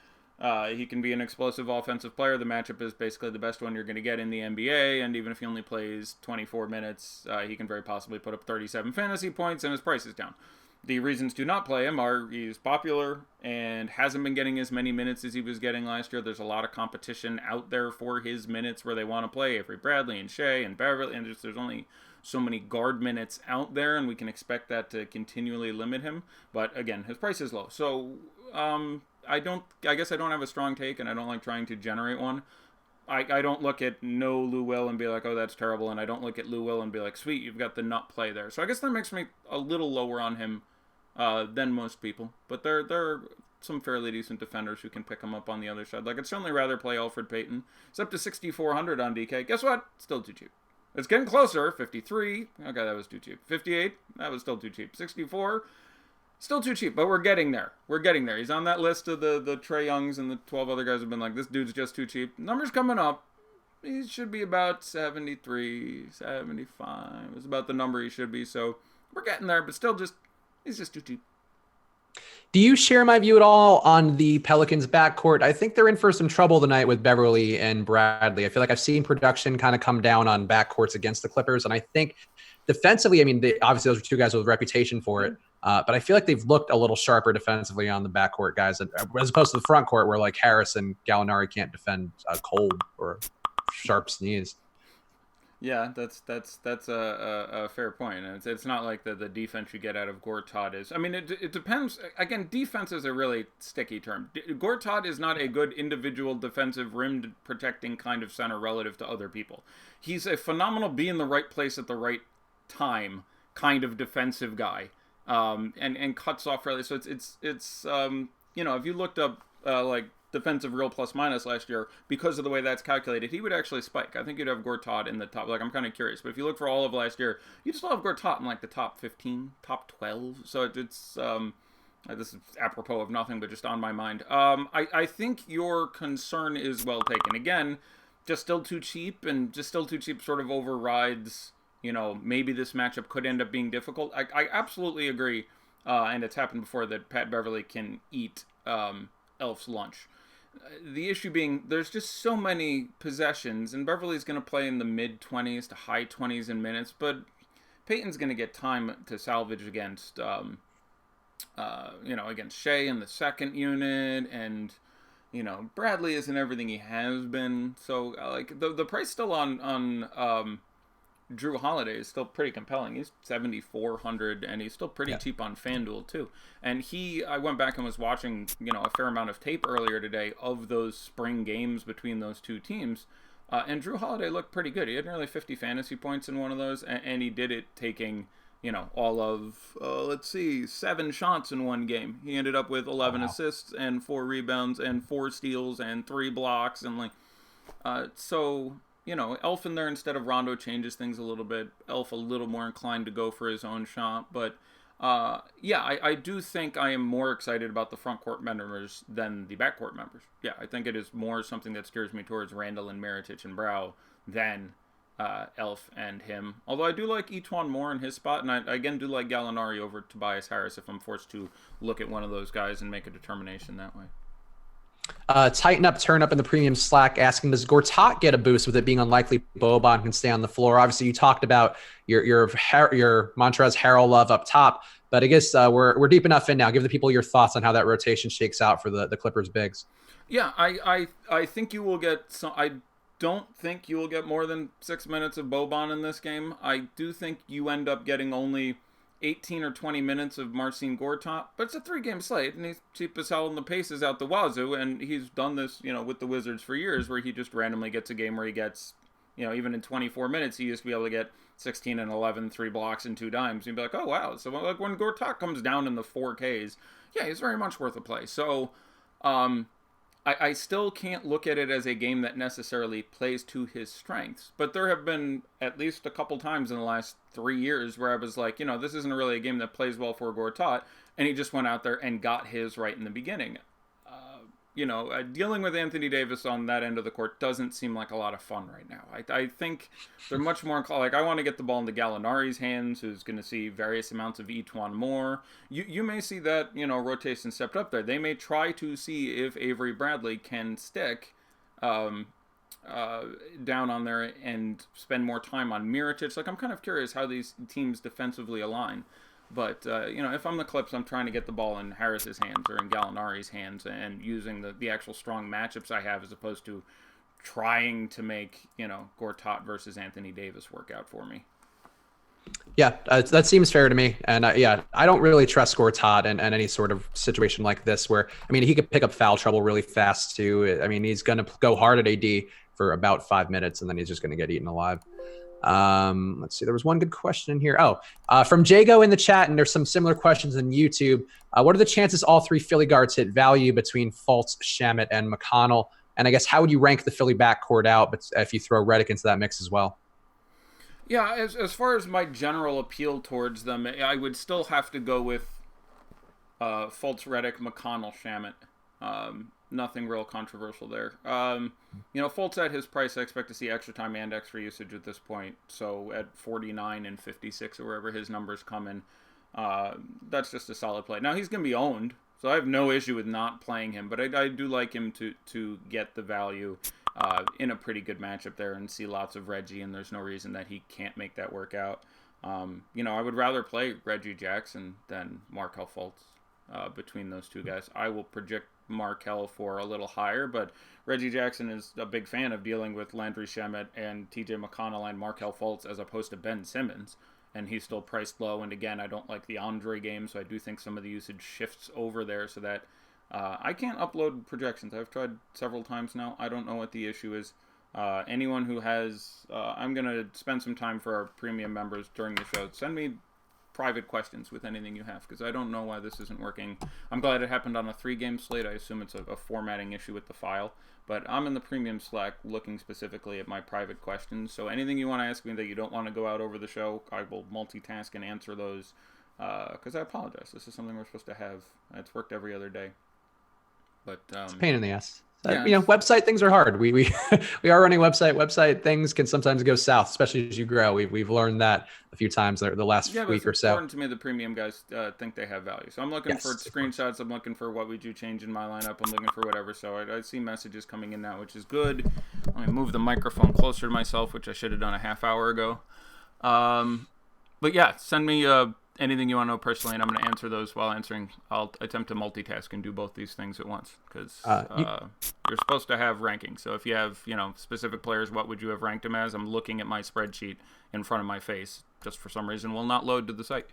he can be an explosive offensive player. The matchup is basically the best one you're going to get in the NBA, and even if he only plays 24 minutes, he can very possibly put up 37 fantasy points, and his price is down. The reasons to not play him are he's popular and hasn't been getting as many minutes as he was getting last year. There's a lot of competition out there for his minutes where they want to play Avery Bradley and Shea and Beverly, and there's only so many guard minutes out there, and we can expect that to continually limit him. But again, his price is low. So I guess I don't have a strong take, and I don't like trying to generate one. I don't look at no Lou Will and be like, oh, that's terrible, and I don't look at Lou Will and be like, sweet, you've got the nut play there. So I guess that makes me a little lower on him than most people, but there are some fairly decent defenders who can pick him up on the other side. Like, I'd certainly rather play Alfred Payton. It's up to 6,400 on DK. Guess what? Still too cheap. It's getting closer. 53. Okay, that was too cheap. 58. That was still too cheap. 64. Still too cheap, but we're getting there. We're getting there. He's on that list of the Trae Youngs, and the 12 other guys have been like, this dude's just too cheap. Numbers coming up. He should be about 73, 75. It's about the number he should be. So we're getting there, but still he's just too cheap. Do you share my view at all on the Pelicans backcourt? I think they're in for some trouble tonight with Beverly and Bradley. I feel like I've seen production kind of come down on backcourts against the Clippers. And I think defensively, I mean, obviously those are two guys with a reputation for it. But I feel like they've looked a little sharper defensively on the backcourt guys, as opposed to the front court where like Harris and Gallinari can't defend a cold or sharp sneeze. Yeah, that's a fair point. It's not like the defense you get out of Gortat is. I mean, it depends. Again, defense is a really sticky term. Gortat is not a good individual defensive rim protecting kind of center relative to other people. He's a phenomenal be in the right place at the right time kind of defensive guy, and cuts off really. So it's if you looked up like defensive real plus minus last year, because of the way that's calculated, he would actually spike. I think you'd have Gortat in the top. Like, I'm kind of curious, but if you look for all of last year, you'd still have Gortat in like the top 15, top 12. So it's this is apropos of nothing, but just on my mind. I think your concern is well taken. Again, just still too cheap, and just still too cheap sort of overrides, maybe this matchup could end up being difficult. I absolutely agree, and it's happened before, that Pat Beverly can eat Elf's lunch. The issue being, there's just so many possessions, and Beverly's going to play in the mid-20s to high 20s in minutes, but Peyton's going to get time to salvage against, against Shea in the second unit, and, Bradley isn't everything he has been. So, like, the price still on Drew Holiday is still pretty compelling. He's $7,400, and he's still pretty cheap on FanDuel too. And I went back and was watching, a fair amount of tape earlier today of those spring games between those two teams. And Drew Holiday looked pretty good. He had nearly 50 fantasy points in one of those, and he did it taking, all of, 7 shots in one game. He ended up with 11 assists and 4 rebounds and 4 steals and 3 blocks, and Elf in there instead of Rondo changes things a little bit. Elf a little more inclined to go for his own shot. But, I do think I am more excited about the front court members than the backcourt members. Yeah, I think it is more something that steers me towards Randall and Mirotic and Brow than Elf and him. Although I do like Etuan more in his spot, and I again do like Gallinari over Tobias Harris if I'm forced to look at one of those guys and make a determination that way. Tighten up, turn up in the premium Slack asking, does Gortat get a boost with it being unlikely Boban can stay on the floor? Obviously, you talked about your Montrezl Harrell love up top, but I guess we're deep enough in now. Give the people your thoughts on how that rotation shakes out for the Clippers bigs. Yeah, I think you will get some. I don't think you will get more than 6 minutes of Boban in this game. I do think you end up getting only 18 or 20 minutes of Marcin Gortat, but it's a 3-game slate, and he's cheap as hell, and the pace is out the wazoo, and he's done this, with the Wizards for years, where he just randomly gets a game where he gets, even in 24 minutes, he used to be able to get 16 and 11, 3 blocks and 2 dimes. You'd be like, oh, wow. So, like, when Gortat comes down in the 4Ks, yeah, he's very much worth a play. So, I still can't look at it as a game that necessarily plays to his strengths, but there have been at least a couple times in the last 3 years where I was like, this isn't really a game that plays well for Gortat, and he just went out there and got his right in the beginning. Dealing with Anthony Davis on that end of the court doesn't seem like a lot of fun right now. I think they're much more like, I want to get the ball into Gallinari's hands, who's going to see various amounts of Etuan more. You may see that, rotation stepped up there. They may try to see if Avery Bradley can stick down on there and spend more time on Mirotic. Like, I'm kind of curious how these teams defensively align. But, if I'm the Clips, I'm trying to get the ball in Harris's hands or in Gallinari's hands and using the actual strong matchups I have as opposed to trying to make, Gortat versus Anthony Davis work out for me. Yeah, that seems fair to me. And I don't really trust Gortat in any sort of situation like this where, he could pick up foul trouble really fast too. He's going to go hard at AD for about 5 minutes and then he's just going to get eaten alive. Let's see. There was one good question in here. From Jago in the chat, and there's some similar questions on YouTube. What are the chances all 3 Philly guards hit value between Fultz, Shamet, and McConnell? And I guess how would you rank the Philly backcourt out, but if you throw Redick into that mix as well? Yeah, as far as my general appeal towards them, I would still have to go with Fultz, Reddick, McConnell, Shamet. Nothing real controversial there. Fultz at his price, I expect to see extra time and extra usage at this point. So at 49 and 56 or wherever his numbers come in, that's just a solid play. Now he's going to be owned, so I have no issue with not playing him, but I do like him to get the value in a pretty good matchup there and see lots of Reggie, and there's no reason that he can't make that work out. I would rather play Reggie Jackson than Markelle Fultz between those two guys. I will project Markelle for a little higher, but Reggie Jackson is a big fan of dealing with Landry Shamet and TJ McConnell and Markelle Fultz as opposed to Ben Simmons, and he's still priced low. And again, I don't like the Andre game, so I do think some of the usage shifts over there so that I can't upload projections. I've tried several times now. I don't know what the issue is. Anyone who has, I'm going to spend some time for our premium members during the show. Send me private questions with anything you have, because I don't know why this isn't working. I'm glad it happened on a 3-game slate. I assume it's a formatting issue with the file, but I'm in the premium Slack looking specifically at my private questions. So anything you want to ask me that you don't want to go out over the show, I will multitask and answer those, because I apologize. This is something we're supposed to have. It's worked every other day, but it's a pain in the ass. Yeah. Website things are hard. We we are running website things can sometimes go south, especially as you grow. We've learned that a few times the last week or so. Important to me the premium guys think they have value. So I'm looking for screenshots. I'm looking for what would you change in my lineup. I'm looking for whatever. So I see messages coming in now, which is good. Let me move the microphone closer to myself, which I should have done a half hour ago. But yeah, send me anything you want to know personally, and I'm going to answer those while answering. I'll attempt to multitask and do both these things at once, because you're supposed to have rankings. So if you have, specific players, what would you have ranked them as? I'm looking at my spreadsheet in front of my face. Just for some reason will not load to the site.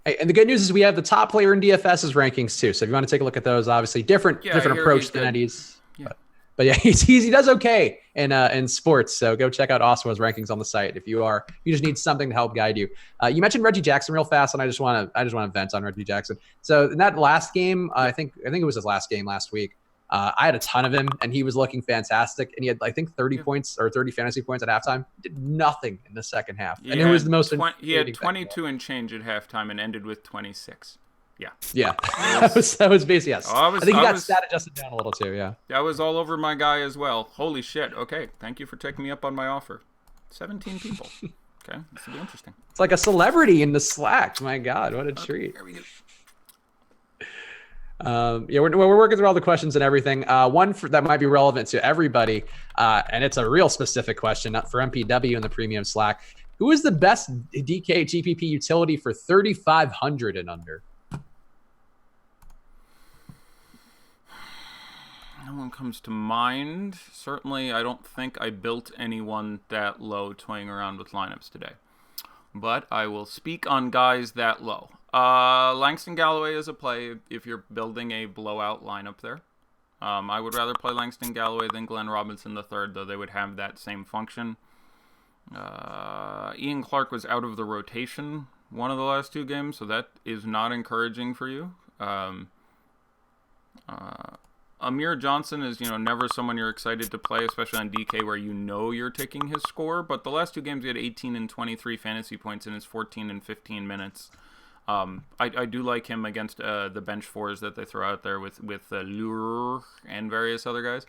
Hey, and the good news is we have the top player in DFS's rankings too. So if you want to take a look at those, obviously different approach than Eddie's. Yeah. But yeah, he does okay in sports. So go check out Osmo's rankings on the site if you just need something to help guide you. You mentioned Reggie Jackson real fast, and I just want to vent on Reggie Jackson. So in that last game, I think it was his last game last week. I had a ton of him, and he was looking fantastic. And he had, I think, 30 points or 30 fantasy points at halftime. Did nothing in the second half, and it was the most. He had 22 and change at halftime, and ended with 26. Yeah. that was basically yes. I think he got stat adjusted down a little too. Yeah. I was all over my guy as well. Holy shit. Okay, thank you for taking me up on my offer. 17 people. Okay, this will be interesting. It's like a celebrity in the Slack. My God, what a treat. Here we go. We're working through all the questions and everything. One that might be relevant to everybody, and it's a real specific question for MPW in the premium Slack. Who is the best DK GPP utility for 3,500 and under? No one comes to mind. Certainly, I don't think I built anyone that low toying around with lineups today. But I will speak on guys that low. Langston Galloway is a play if you're building a blowout lineup there. I would rather play Langston Galloway than Glenn Robinson III, though they would have that same function. Ian Clark was out of the rotation one of the last 2 games, so that is not encouraging for you. Amir Johnson is, never someone you're excited to play, especially on DK where you're taking his score. But the last 2 games, he had 18 and 23 fantasy points in his 14 and 15 minutes. I do like him against the bench fours that they throw out there with Lure and various other guys.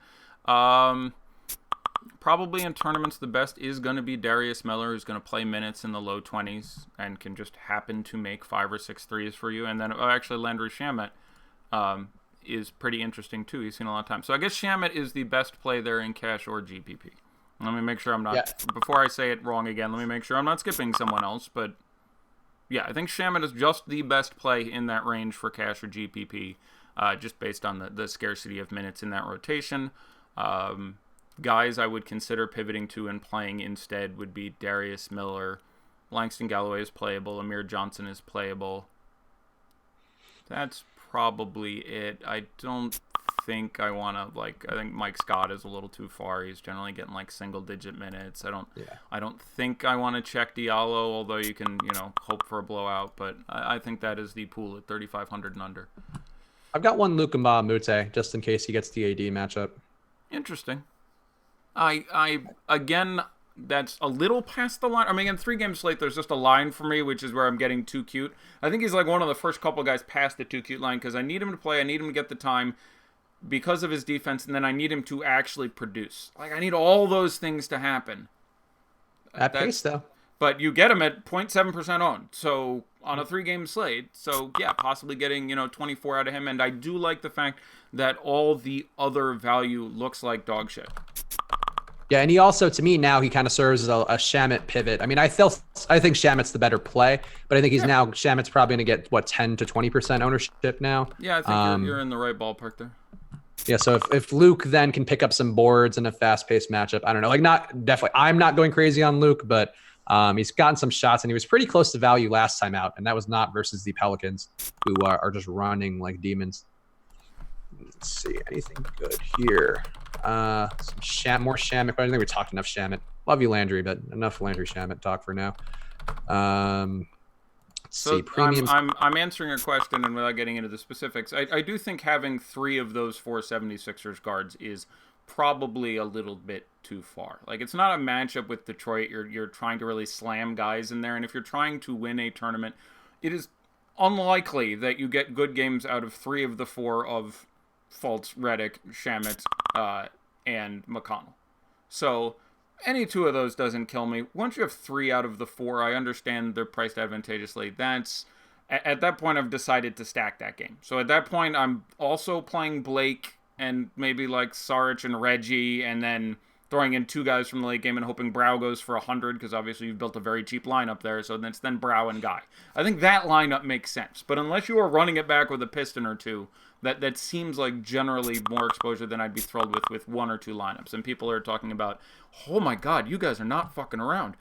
Probably in tournaments, the best is going to be Darius Miller, who's going to play minutes in the low 20s and can just happen to make 5 or 6 threes for you. And then actually Landry Shamet is pretty interesting too. He's seen a lot of time. So I guess Shamet is the best play there in cash or GPP. Let me make sure I'm not, before I say it wrong again, let me make sure I'm not skipping someone else. But yeah, I think Shamet is just the best play in that range for cash or GPP, just based on the scarcity of minutes in that rotation. Guys I would consider pivoting to and playing instead would be Darius Miller. Langston Galloway is playable. Amir Johnson is playable. That's probably it. I don't think I want to I think Mike Scott is a little too far. He's generally getting single-digit minutes. I don't think I want to check Diallo, although you can hope for a blowout. But I think that is the pool at 3,500 and under. I've got one Luka Mute just in case he gets the AD matchup. Interesting. I again that's a little past the line. I mean, in 3-game slate, there's just a line for me, which is where I'm getting too cute. I think he's like one of the first couple guys past the too cute line because I need him to play. I need him to get the time because of his defense, and then I need him to actually produce. Like, I need all those things to happen. At pace, though. But you get him at 0.7% owned, so on a 3-game slate. So, yeah, possibly getting, 24 out of him. And I do like the fact that all the other value looks like dog shit. Yeah, and he also, to me now, he kind of serves as a Shamet pivot. I mean, I think Shamet's the better play, but I think Shamet's probably going to get, 10 to 20% ownership now? Yeah, I think you're in the right ballpark there. Yeah, so if Luke then can pick up some boards in a fast-paced matchup, I don't know. I'm not going crazy on Luke, but he's gotten some shots, and he was pretty close to value last time out, and that was not versus the Pelicans, who are just running like demons. Let's see, anything good here? More Shamet, but I think we talked enough Shamet. Love you, Landry, but enough Landry Shamet talk for now. Let's see, premiums. I'm answering a question, and without getting into the specifics, I do think having 3 of those 4 76ers guards is probably a little bit too far. Like, it's not a matchup with Detroit. You're trying to really slam guys in there, and if you're trying to win a tournament, it is unlikely that you get good games out of 3 of the 4 of Fultz, Redick, Shamet, and McConnell. So any 2 of those doesn't kill me. Once you have 3 out of the 4, I understand they're priced advantageously. At that point, I've decided to stack that game. So at that point, I'm also playing Blake and maybe like Saric and Reggie, and then throwing in 2 guys from the late game and hoping Brow goes for 100, because obviously you've built a very cheap lineup there, so it's then Brow and Guy. I think that lineup makes sense, but unless you are running it back with a Piston or 2, that seems like generally more exposure than I'd be thrilled with 1 or 2 lineups. And people are talking about, oh my god, you guys are not fucking around.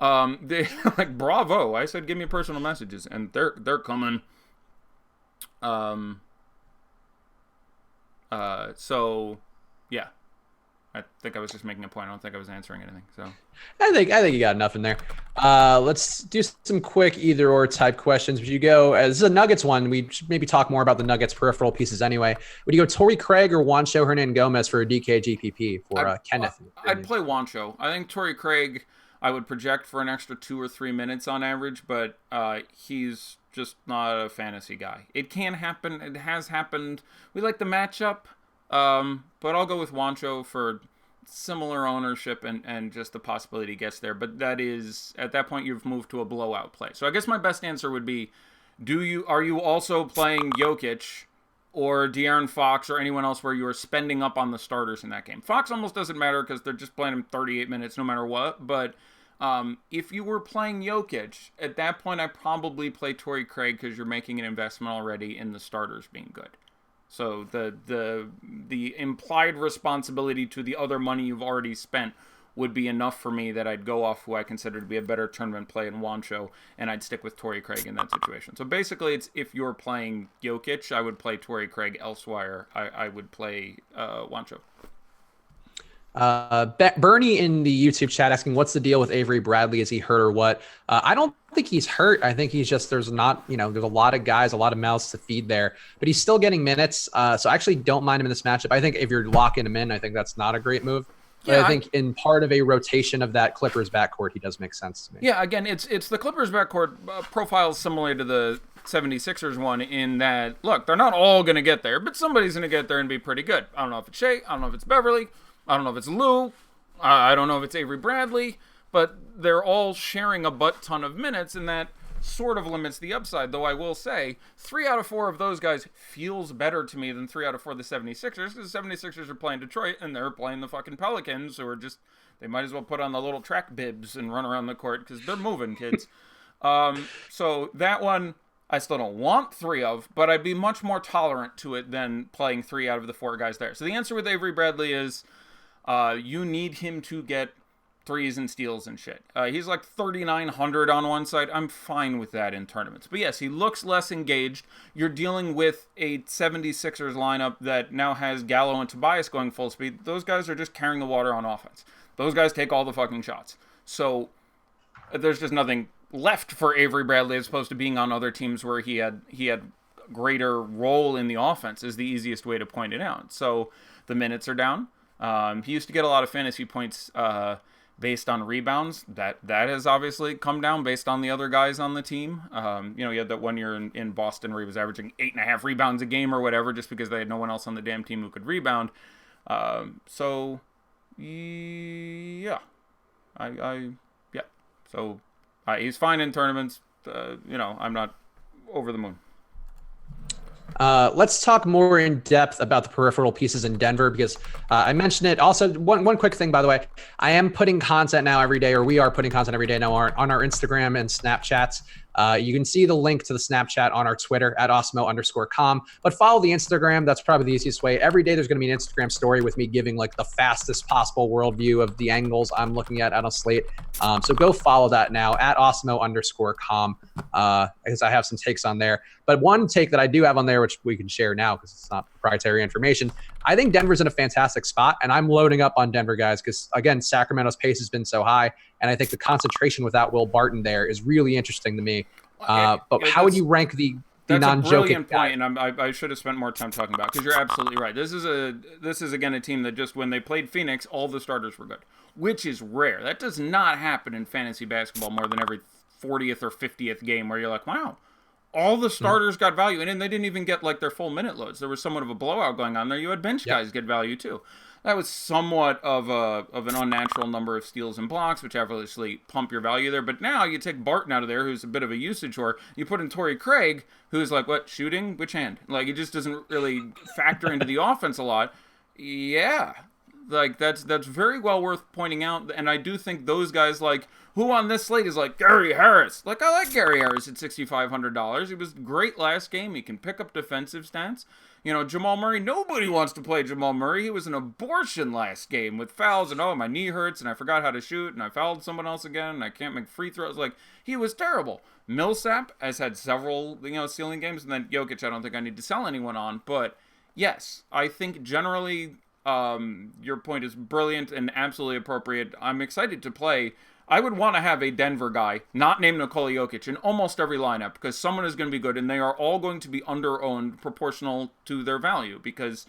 They like, bravo. I said give me personal messages, and they're coming. So yeah. I think I was just making a point. I don't think I was answering anything. So I think you got enough in there. Let's do some quick either or type questions. Would you go, this is a Nuggets one. We should maybe talk more about the Nuggets peripheral pieces anyway. Would you go Torrey Craig or Juancho Hernan-Gomez for a DK GPP for Kenneth? I'd play Juancho. I think Torrey Craig, I would project for an extra 2 or 3 minutes on average, but he's just not a fantasy guy. It can happen. It has happened. We like the matchup. But I'll go with Juancho for similar ownership and just the possibility he gets there. But that is, at that point, you've moved to a blowout play. So I guess my best answer would be, are you also playing Jokic or De'Aaron Fox or anyone else where you are spending up on the starters in that game? Fox almost doesn't matter because they're just playing him 38 minutes no matter what. But if you were playing Jokic, at that point, I probably play Torrey Craig because you're making an investment already in the starters being good. So the implied responsibility to the other money you've already spent would be enough for me that I'd go off who I consider to be a better tournament play in Juancho, and I'd stick with Torrey Craig in that situation. So basically, it's if you're playing Jokic, I would play Torrey Craig. Elsewhere, I would play Juancho. Bernie in the YouTube chat asking, what's the deal with Avery Bradley? Is he hurt or what? I don't think he's hurt. I think he's just, there's a lot of guys, a lot of mouths to feed there, but he's still getting minutes. So I actually don't mind him in this matchup. I think if you're locking him in, I think that's not a great move. But yeah, I think in part of a rotation of that Clippers backcourt, he does make sense to me. Yeah, again, it's the Clippers backcourt profile similar to the 76ers one in that, look, they're not all going to get there, but somebody's going to get there and be pretty good. I don't know if it's Shea. I don't know if it's Beverly. I don't know if it's Lou. I don't know if it's Avery Bradley. But they're all sharing a butt ton of minutes, and that sort of limits the upside. Though I will say, 3 out of 4 of those guys feels better to me than 3 out of 4 of the 76ers, because the 76ers are playing Detroit, and they're playing the fucking Pelicans, who are just, they might as well put on the little track bibs and run around the court, because they're moving, kids. So that one, I still don't want 3 of, but I'd be much more tolerant to it than playing 3 out of the 4 guys there. So the answer with Avery Bradley is, you need him to get threes and steals and shit. He's like 3,900 on one side. I'm fine with that in tournaments. But yes, he looks less engaged. You're dealing with a 76ers lineup that now has Gallo and Tobias going full speed. Those guys are just carrying the water on offense. Those guys take all the fucking shots. So there's just nothing left for Avery Bradley as opposed to being on other teams where he had greater role in the offense is the easiest way to point it out. So the minutes are down. He used to get a lot of fantasy points based on rebounds. That has obviously come down based on the other guys on the team. You had that 1 year in Boston where he was averaging 8.5 rebounds a game or whatever, just because they had no one else on the damn team who could rebound. So yeah, So he's fine in tournaments. I'm not over the moon. Let's talk more in depth about the peripheral pieces in Denver, because I mentioned it. Also, one quick thing, by the way, I am putting content now every day, or we are putting content every day now on our Instagram and Snapchats. You can see the link to the Snapchat on our Twitter at Osmo_com, but follow the Instagram. That's probably the easiest way. Every day there's going to be an Instagram story with me giving like the fastest possible worldview of the angles I'm looking at on a slate. So go follow that now at Osmo_com, because I have some takes on there. But one take that I do have on there, which we can share now because it's not proprietary information, I think Denver's in a fantastic spot, and I'm loading up on Denver, guys, because, again, Sacramento's pace has been so high, and I think the concentration without Will Barton there is really interesting to me. But how would you rank the non-Jokic? That's a brilliant point, and I should have spent more time talking about, because you're absolutely right. This is again a team that just, when they played Phoenix, all the starters were good, which is rare. That does not happen in fantasy basketball more than every 40th or 50th game, where you're like, wow, all the starters got value, and they didn't even get like their full minute loads. There was somewhat of a blowout going on there. You had bench guys get value too. That was somewhat of an unnatural number of steals and blocks, which obviously pump your value there. But now you take Barton out of there, who's a bit of a usage whore. You put in Torrey Craig, who's like, what, shooting? Which hand? Like, he just doesn't really factor into the offense a lot. Yeah, like that's very well worth pointing out. And I do think those guys, like, who on this slate is like Gary Harris? Like, I like Gary Harris at $6,500. He was great last game. He can pick up defensive stats. Jamal Murray, nobody wants to play Jamal Murray. He was an abortion last game with fouls, and my knee hurts, and I forgot how to shoot, and I fouled someone else again, and I can't make free throws. Like, he was terrible. Millsap has had several, stealing games, and then Jokic, I don't think I need to sell anyone on. But yes, I think generally your point is brilliant and absolutely appropriate. I'm excited to play. I would want to have a Denver guy, not named Nikola Jokic, in almost every lineup, because someone is going to be good, and they are all going to be under-owned proportional to their value, because,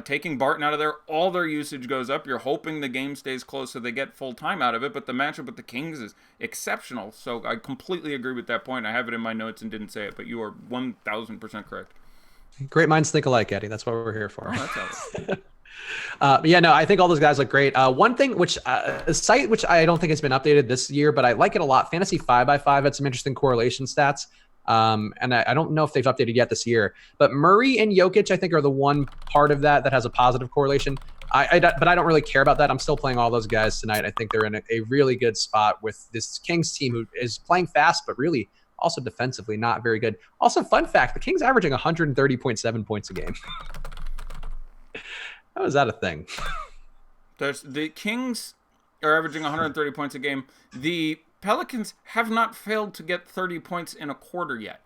taking Barton out of there, all their usage goes up. You're hoping the game stays close so they get full time out of it, but the matchup with the Kings is exceptional. So I completely agree with that point. I have it in my notes and didn't say it, but you are 1,000% correct. Great minds think alike, Eddie. That's what we're here for. Oh, that's all. I think all those guys look great. One thing, which a site which I don't think has been updated this year, but I like it a lot. Fantasy 5x5 had some interesting correlation stats. And I don't know if they've updated yet this year, but Murray and Jokic, I think, are the one part of that has a positive correlation. But I don't really care about that. I'm still playing all those guys tonight. I think they're in a really good spot with this Kings team, who is playing fast, but really also defensively not very good. Also, fun fact, the Kings averaging 130.7 points a game. How is that a thing? The Kings are averaging 130 points a game. The Pelicans have not failed to get 30 points in a quarter yet.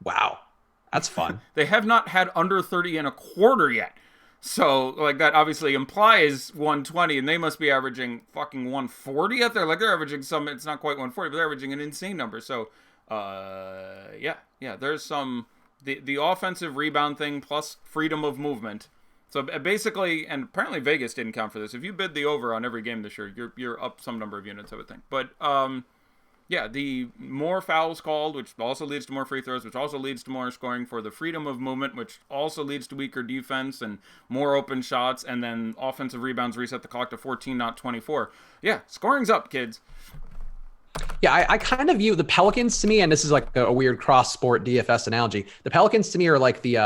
Wow. That's fun. They have not had under 30 in a quarter yet. So, like, that obviously implies 120, and they must be averaging fucking 140 out there. Like, they're averaging some, it's not quite 140, but they're averaging an insane number. So, there's some, the offensive rebound thing plus freedom of movement. So basically, and apparently Vegas didn't count for this. If you bid the over on every game this year, you're up some number of units, I would think. But the more fouls called, which also leads to more free throws, which also leads to more scoring for the freedom of movement, which also leads to weaker defense and more open shots, and then offensive rebounds reset the clock to 14, not 24. Yeah, scoring's up, kids. Yeah, I kind of view the Pelicans to me, and this is like a weird cross-sport DFS analogy. The Pelicans to me are like the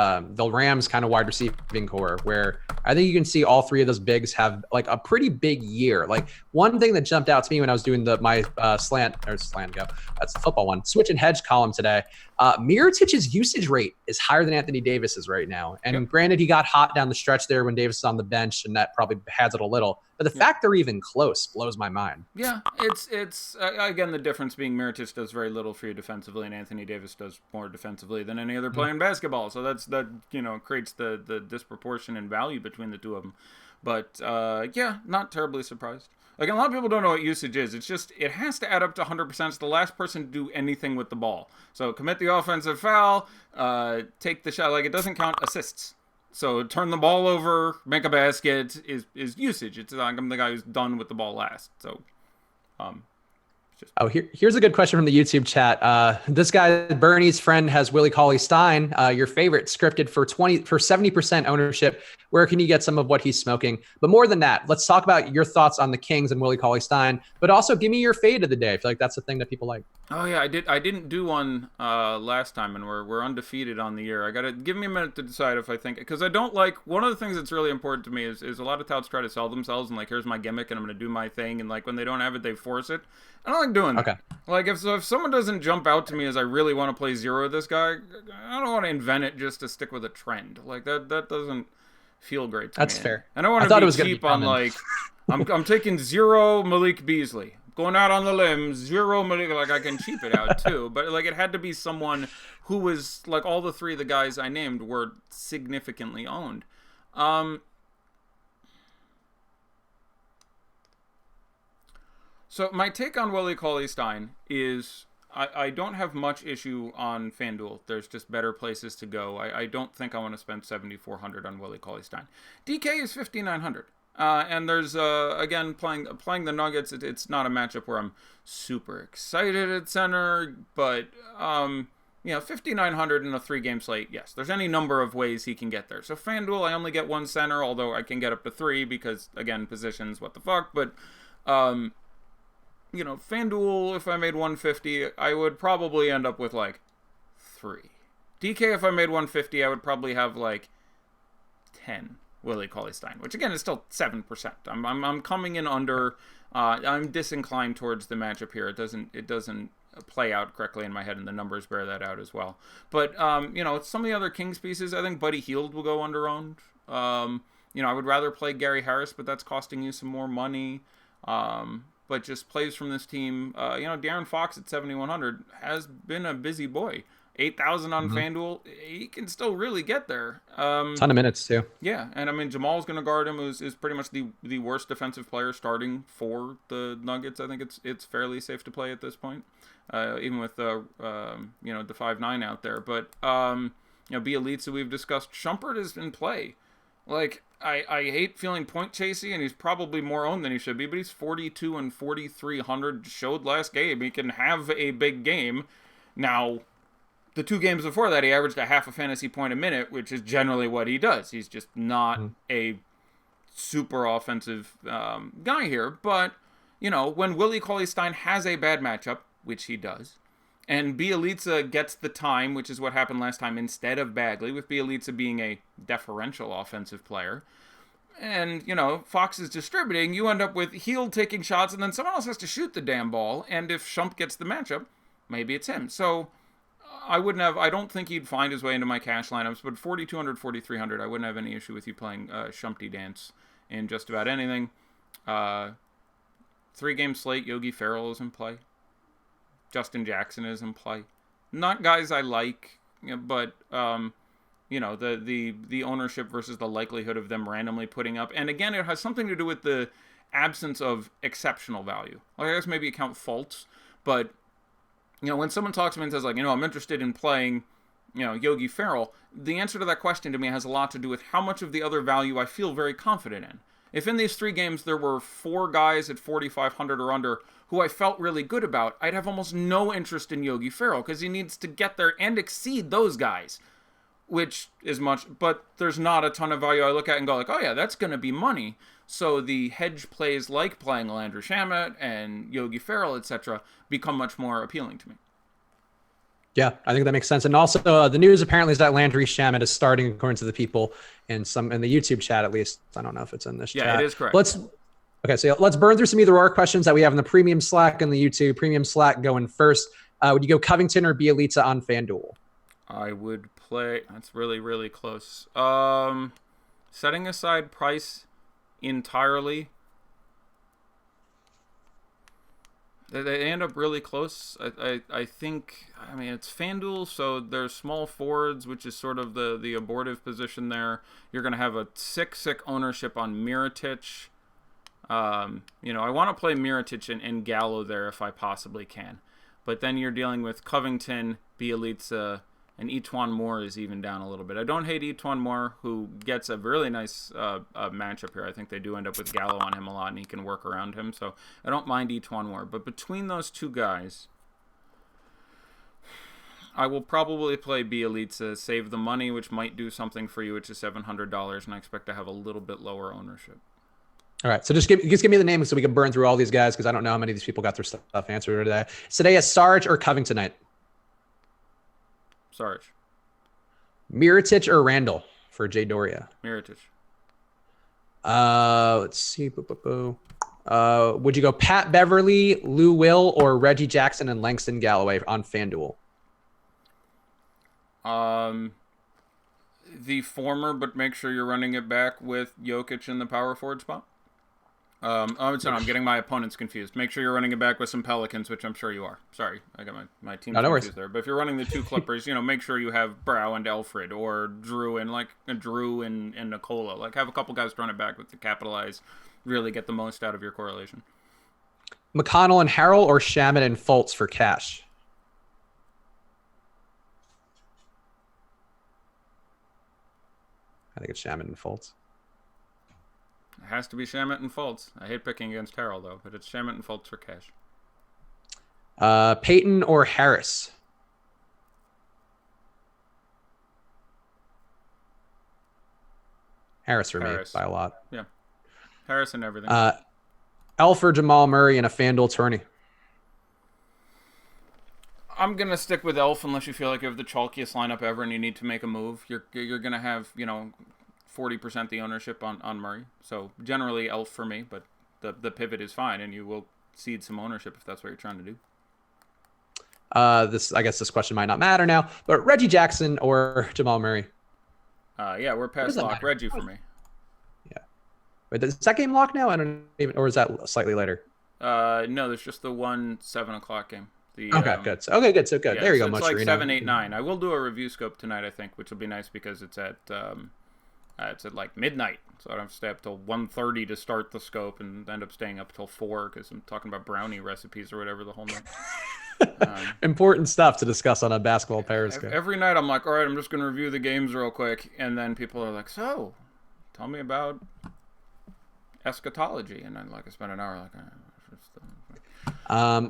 Rams kind of wide receiving core, where I think you can see all three of those bigs have like a pretty big year. Like, one thing that jumped out to me when I was doing my slant go, that's the football one, switch and hedge column today. Mirotich's usage rate is higher than Anthony Davis's right now. And Granted, he got hot down the stretch there when Davis is on the bench, and that probably has it a little. But the fact they're even close blows my mind. Yeah, it's again, the difference being Mirotic does very little for you defensively, and Anthony Davis does more defensively than any other player in basketball. So that creates the disproportion in value between the two of them. But not terribly surprised. Like, a lot of people don't know what usage is. It's just, it has to add up to 100%. It's the last person to do anything with the ball. So commit the offensive foul, take the shot. Like, it doesn't count assists. So turn the ball over, make a basket is usage. It's like I'm the guy who's done with the ball last. So, here's a good question from the YouTube chat. This guy, Bernie's friend, has Willie Cauley-Stein, your favorite, scripted for 70% ownership. Where can you get some of what he's smoking? But more than that, let's talk about your thoughts on the Kings and Willie Cauley-Stein. But also, give me your fade of the day. I feel like that's the thing that people like. Oh yeah, I didn't do one last time, and we're undefeated on the year. I gotta give me a minute to decide if I think, because I don't like, one of the things that's really important to me is a lot of touts try to sell themselves and like, here's my gimmick and I'm gonna do my thing, and like when they don't have it they force it. I don't like doing that. Okay. Like if someone doesn't jump out to me as I really want to play zero this guy, I don't want to invent it just to stick with a trend. Like that doesn't feel great to me. That's fair. And I want to be cheap on like I'm taking zero Malik Beasley. Going out on the limb, zero Malik, like I can cheap it out too, but like it had to be someone who was like all the three of the guys I named were significantly owned. So my take on Willie Cauley-Stein is I don't have much issue on FanDuel. There's just better places to go. I don't think I want to spend $7,400 on Willie Cauley-Stein. DK is $5,900. And there's, again, playing the Nuggets, it's not a matchup where I'm super excited at center, but, $5,900 in a 3-game slate, yes. There's any number of ways he can get there. So FanDuel, I only get one center, although I can get up to 3 because, again, positions, what the fuck, but, FanDuel, if I made 150, I would probably end up with, 3. DK, if I made 150, I would probably have, 10. Willie Cauley-Stein, which again is still 7%. I'm coming in under. I'm disinclined towards the matchup here. It doesn't play out correctly in my head, and the numbers bear that out as well. But some of the other Kings pieces, I think Buddy Hield will go under-owned. I would rather play Gary Harris, but that's costing you some more money. But just plays from this team. De'Aaron Fox at 7,100 has been a busy boy. 8,000 on FanDuel, he can still really get there. Ton of minutes too. Yeah, and I mean Jamal's going to guard him. Who's pretty much the worst defensive player starting for the Nuggets. I think it's fairly safe to play at this point, even with the 5'9" out there. But Bielitsa we've discussed. Shumpert is in play. Like I hate feeling point chasey, and he's probably more owned than he should be. But he's 42 and 4,300. Showed last game he can have a big game. Now, the 2 games before that, he averaged a half a fantasy point a minute, which is generally what he does. He's just not a super offensive guy here. But, when Willie Cauley-Stein has a bad matchup, which he does, and Bielitsa gets the time, which is what happened last time, instead of Bagley, with Bielitsa being a deferential offensive player, and, Fox is distributing, you end up with Hield taking shots, and then someone else has to shoot the damn ball, and if Shump gets the matchup, maybe it's him. So I don't think he'd find his way into my cash lineups, but 4,200, 4,300, I wouldn't have any issue with you playing Shumpty Dance in just about anything. 3-game slate, Yogi Ferrell is in play. Justin Jackson is in play. Not guys I like, but, the ownership versus the likelihood of them randomly putting up. And again, it has something to do with the absence of exceptional value. Like, I guess maybe account faults, but when someone talks to me and says, I'm interested in playing, Yogi Ferrell, the answer to that question to me has a lot to do with how much of the other value I feel very confident in. If in these 3 games there were 4 guys at 4,500 or under who I felt really good about, I'd have almost no interest in Yogi Ferrell because he needs to get there and exceed those guys, which is much, but there's not a ton of value I look at and go oh yeah, that's going to be money. So the hedge plays like playing Landry Shamet and Yogi Ferrell, etc., become much more appealing to me. Yeah, I think that makes sense. And also, the news apparently is that Landry Shamet is starting, according to the people in the YouTube chat, at least. I don't know if it's in this chat. Yeah, it is correct. So let's burn through some either or questions that we have in the premium Slack and the YouTube. Premium Slack going first. Would you go Covington or Bielitsa on FanDuel? I would play. That's really, really close. Setting aside price entirely, they end up really close. I think, it's FanDuel, so there's small forwards, which is sort of the abortive position there. You're going to have a sick ownership on Mirotic. I want to play Mirotic and Gallo there if I possibly can. But then you're dealing with Covington, Bielitsa, And Etuan Moore is even down a little bit. I don't hate Etuan Moore, who gets a really nice matchup here. I think they do end up with Gallo on him a lot, and he can work around him. So I don't mind Etuan Moore. But between those two guys, I will probably play Bjelica, save the money, which might do something for you, which is $700, and I expect to have a little bit lower ownership. All right, so just give me the names so we can burn through all these guys, because I don't know how many of these people got their stuff answered today. Today is Sarge or Covington tonight? Sarge. Mirotic or Randall for Jay Doria? Mirotic. Let's see. Would you go Pat Beverly, Lou Will, or Reggie Jackson and Langston Galloway on FanDuel? The former, but make sure you're running it back with Jokic in the power forward spot. I'm getting my opponents confused. Make sure you're running it back with some Pelicans, which I'm sure you are. Sorry, I got my team confused there. But if you're running the two Clippers, make sure you have Brow and Alfred, or Drew and Nikola. Like, have a couple guys to run it back with to capitalize, really get the most out of your correlation. McConnell and Harrell, or Shaman and Fultz for cash? I think it's Shaman and Fultz. It has to be Shamet and Fultz. I hate picking against Harrell, though, but it's Shamet and Fultz for cash. Peyton or Harris? Harris for me by a lot. Yeah. Harris and everything. Elf or Jamal Murray in a FanDuel tourney? I'm going to stick with Elf unless you feel like you have the chalkiest lineup ever and you need to make a move. You're going to have, 40% the ownership on Murray. So generally Elf for me, but the pivot is fine and you will cede some ownership if that's what you're trying to do. I guess this question might not matter now, but Reggie Jackson or Jamal Murray? Yeah, we're past lock. Reggie for me. Yeah. Wait, is that game locked now? I don't even, or is that slightly later? No, there's just the 7 o'clock game. Okay, good. Okay, good. So good. Yeah, there you go, It's Much like 7, 8, 9. I will do a review scope tonight, I think, which will be nice because it's at like midnight, so I don't have to stay up till 1:30 to start the scope and end up staying up till 4 because I'm talking about brownie recipes or whatever the whole night. Important stuff to discuss on a basketball Periscope. Every night I'm like, all right, I'm just going to review the games real quick, and then people are like, so, tell me about eschatology, and then I spend an hour like,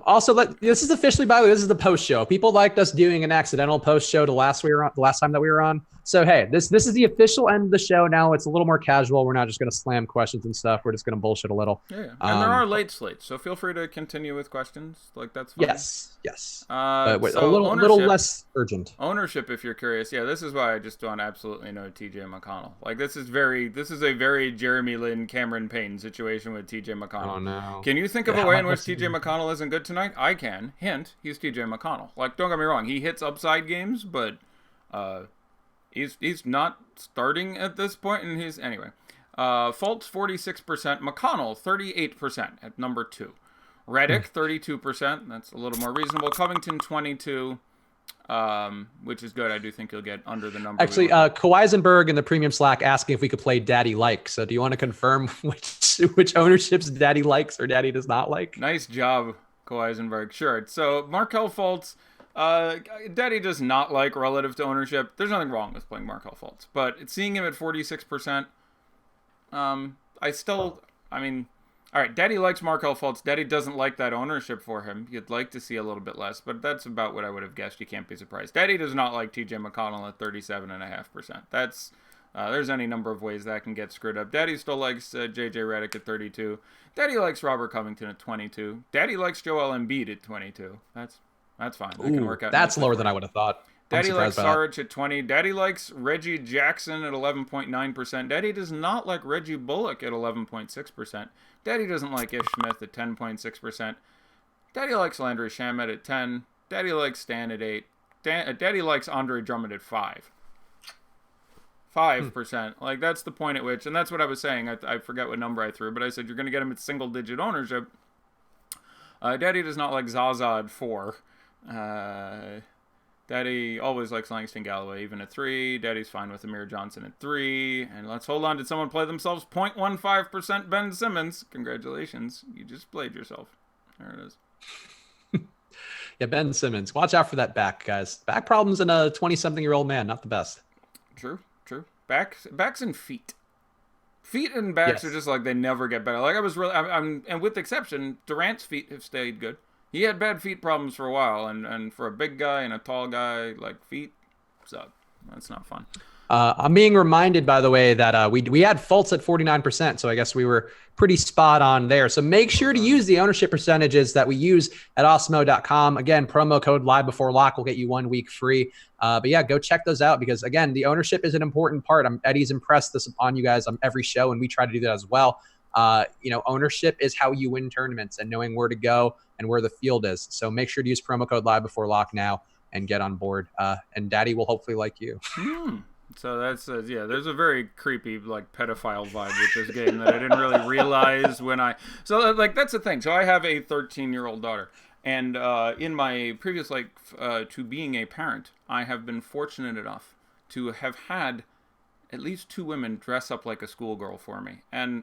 also, this is officially, by the way, this is the post show. People liked us doing an accidental post show the last time that we were on. So hey, this is the official end of the show. Now it's a little more casual. We're not just going to slam questions and stuff. We're just going to bullshit a little. Yeah. And there are late slates, so feel free to continue with questions. That's fine. Yes. So a little less urgent. Ownership, if you're curious. Yeah, this is why I just don't absolutely know TJ McConnell. This is a very Jeremy Lin, Cameron Payne situation with TJ McConnell. Oh no. Can you think of a way in which TJ McConnell isn't good tonight? I can. Hint, he's TJ McConnell. Don't get me wrong, he hits upside games, but he's not starting at this point, and he's anyway. Fultz 46%, McConnell 38% at number 2. Redick 32%. That's a little more reasonable. Covington 22%, which is good. I do think you'll get under the number. Actually, Kawaisenberg in the premium Slack asking if we could play Daddy Like. So do you want to confirm which ownerships Daddy likes or Daddy does not like? Nice job, Kawaisenberg. Sure. So Markelle Fultz, Daddy does not like relative to ownership. There's nothing wrong with playing Markelle Fultz, but seeing him at 46%, all right, Daddy likes Markelle Fultz. Daddy doesn't like that ownership for him. You'd like to see a little bit less, but that's about what I would have guessed. You can't be surprised. Daddy does not like TJ McConnell at 37.5%. That's there's any number of ways that can get screwed up. Daddy still likes JJ Redick at 32. Daddy likes Robert Covington at 22. Daddy likes Joel Embiid at 22. That's fine. That can work out. That's lower than I would have thought. Daddy likes Sarge at 20. Daddy likes Reggie Jackson at 11.9%. Daddy does not like Reggie Bullock at 11.6%. Daddy doesn't like Ish Smith at 10.6%. Daddy likes Landry Shamet at 10. Daddy likes Stan at 8. Daddy likes Andre Drummond at 5. 5%. That's the point at which, and that's what I was saying. I forget what number I threw, but I said you're going to get him at single-digit ownership. Daddy does not like Zaza at 4. Daddy always likes Langston Galloway, even at 3. Daddy's fine with Amir Johnson at 3. And let's hold on. Did someone play themselves? 0.15% Ben Simmons. Congratulations. You just played yourself. There it is. Yeah, Ben Simmons. Watch out for that back, guys. Back problems in a 20-something-year-old man, not the best. True. Backs and feet. Feet and backs are Yes. just like they never get better. Like I was really, and with exception, Durant's feet have stayed good. He had bad feet problems for a while, and for a big guy and a tall guy, like feet suck. That's not fun. I'm being reminded, by the way, that we had Fultz at 49%, so I guess we were pretty spot on there. So make sure to use the ownership percentages that we use at Osmo.com. Again, promo code live before lock will get you 1 week free. But yeah, go check those out because again, the ownership is an important part. Eddie's impressed this upon you guys on every show, and we try to do that as well. Ownership is how you win tournaments and knowing where to go and where the field is. So make sure to use promo code live before lock now and get on board. And Daddy will hopefully like you. So that's there's a very creepy like pedophile vibe with this game that I didn't really realize when so like that's the thing. So I have a 13-year-old daughter, and in my previous life to being a parent, I have been fortunate enough to have had at least 2 women dress up like a schoolgirl for me, and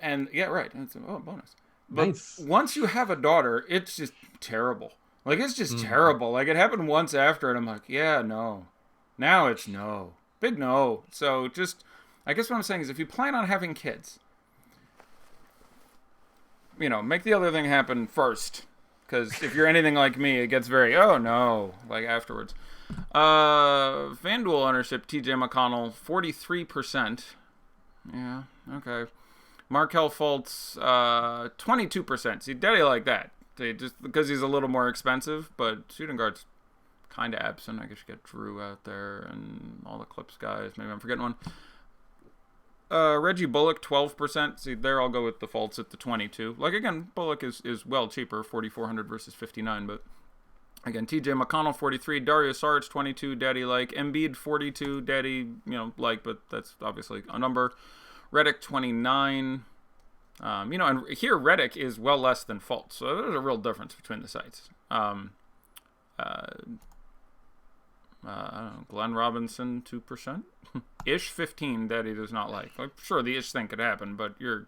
and yeah, right, it's a bonus. But Nice. once you have a daughter, it's just terrible. Like it's just terrible. Like it happened once after, and I'm like, yeah, no. Now it's no. Big no. So just, I guess what I'm saying is if you plan on having kids, make the other thing happen first. Because if you're anything like me, it gets very, oh no, like afterwards. FanDuel ownership, TJ McConnell, 43%. Yeah, okay. Markelle Fultz, 22%. See, Daddy like that. Just because he's a little more expensive, but shooting guards kind of absent. I guess you get Drew out there and all the Clips guys. Maybe I'm forgetting one. Reggie Bullock, 12%. See, there I'll go with the Fultz at the 22. Like, again, Bullock is well cheaper, 4,400 versus 59. But, again, TJ McConnell, 43. Dario Saric, 22. Daddy like. Embiid, 42. Daddy, like, but that's obviously a number. Redick, 29. And here Redick is well less than Fultz. So there's a real difference between the sites. Glenn Robinson, 2%. Ish, 15, Daddy does not like. Like, sure, the Ish thing could happen, but you're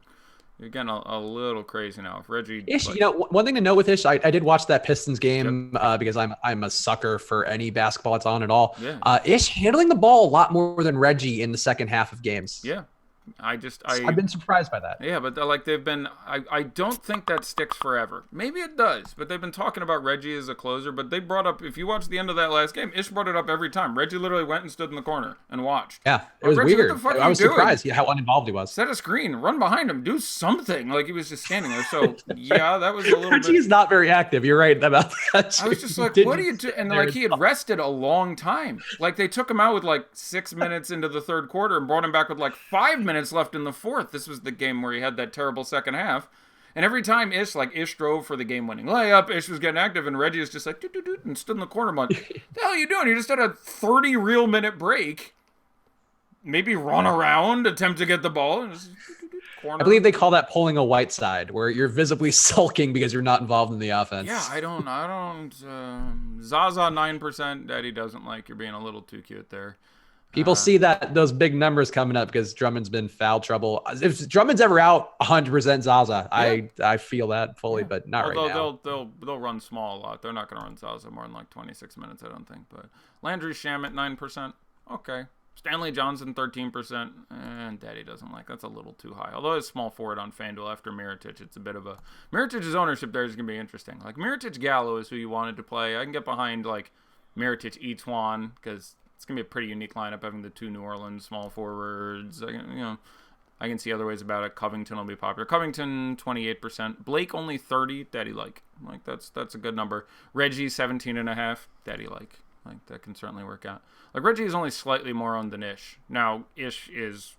getting a little crazy now. If Reggie... Ish, one thing to note with Ish, I did watch that Pistons game because I'm a sucker for any basketball that's on at all. Yeah. Ish handling the ball a lot more than Reggie in the second half of games. Yeah. I've been surprised by that. Yeah, but they've been. I don't think that sticks forever. Maybe it does, but they've been talking about Reggie as a closer. But they brought up, if you watch the end of that last game, Ish brought it up every time. Reggie literally went and stood in the corner and watched. Yeah, it was Reggie, weird. what the fuck I was doing? surprised how uninvolved he was. Set a screen, run behind him, do something. Like he was just standing there. So yeah, that was a little Reggie bit. is not very active. You're right about that. I was just like, what are you doing? And like he had rested a long time. Like they took him out with like 6 minutes into the third quarter and brought him back with like 5 minutes left in the fourth. This was the game where he had that terrible second half. And every time Ish drove for the game-winning layup, Ish was getting active, and Reggie was just like, doot, and stood in the corner. I'm like, the hell are you doing? You just had a 30 real minute break. Maybe run around, attempt to get the ball. And just, corner. I believe they call that pulling a white side, where you're visibly sulking because you're not involved in the offense. Yeah, I don't. Zaza, 9%. Daddy doesn't like. You're being a little too cute there. People see those big numbers coming up because Drummond's been foul trouble. If Drummond's ever out, 100% Zaza. Yeah. I feel that fully, but not right now. They'll run small a lot. They're not going to run Zaza more than like 26 minutes, I don't think. But Landry Shamet, 9%. Okay. Stanley Johnson, 13%. And Daddy doesn't like. That's a little too high. Although it's small forward on FanDuel after Mirotic, it's a bit of a... Mirotic's ownership there is going to be interesting. Like Mirotic Gallo is who you wanted to play. I can get behind like Mirotic Etuan because... It's going to be a pretty unique lineup having the 2 New Orleans small forwards. I can see other ways about it. Covington will be popular. Covington, 28%. Blake, only 30. Daddy like. Like, that's a good number. Reggie, 17.5. Daddy like. Like, that can certainly work out. Like, Reggie is only slightly more owned than Ish. Now, Ish is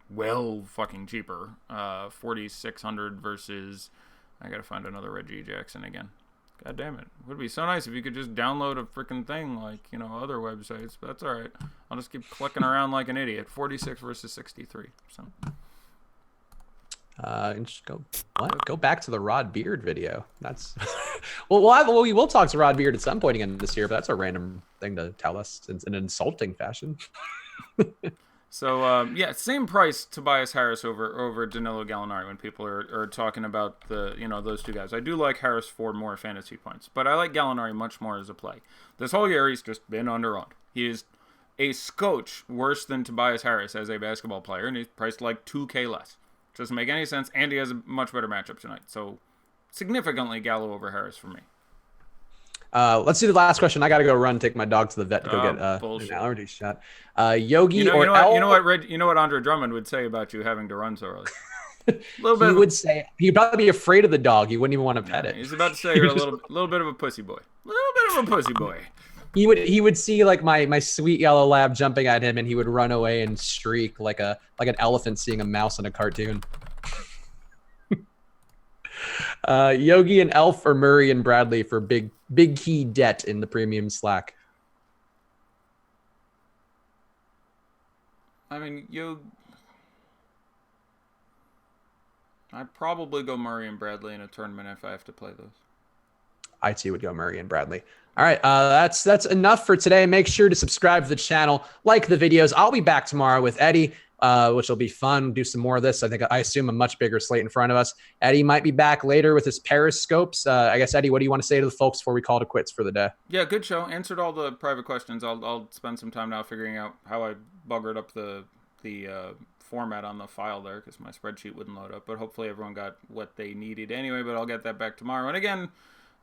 well fucking cheaper. 4,600 versus... I got to find another Reggie Jackson again. God damn it. It would be so nice if you could just download a freaking thing like, other websites. But that's all right. I'll just keep clicking around like an idiot. 46 versus 63. So. Just go back to the Rod Beard video. That's we will talk to Rod Beard at some point again this year, but that's a random thing to tell us in an insulting fashion. So yeah, same price Tobias Harris over Danilo Gallinari when people are talking about those two guys. I do like Harris for more fantasy points, but I like Gallinari much more as a play. This whole year he's just been underowned. He is a scotch worse than Tobias Harris as a basketball player, and he's priced like $2K less. Doesn't make any sense, and he has a much better matchup tonight. So significantly Gallo over Harris for me. Let's do the last question. I got to go run, take my dog to the vet to go get an allergy shot. Yogi you know what Andre Drummond would say about you having to run so early. He would say he'd probably be afraid of the dog. He wouldn't even want to pet it. He's about to say you're a little bit of a pussy boy. He would see like my sweet yellow lab jumping at him, and he would run away and streak like an elephant seeing a mouse in a cartoon. Yogi and Elf or Murray and Bradley for big key debt in the premium Slack. I mean, I'd probably go Murray and Bradley in a tournament if I have to play those. I too would go Murray and Bradley. All right, that's enough for today. Make sure to subscribe to the channel, like the videos. I'll be back tomorrow with Eddie, which will be fun. Do some more of this. I assume a much bigger slate in front of us. Eddie might be back later with his periscopes. I guess, Eddie, what do you want to say to the folks before we call it quits for the day? Yeah, good show. Answered all the private questions. I'll spend some time now figuring out how I buggered up the format on the file there because my spreadsheet wouldn't load up. But hopefully everyone got what they needed anyway. But I'll get that back tomorrow. And again,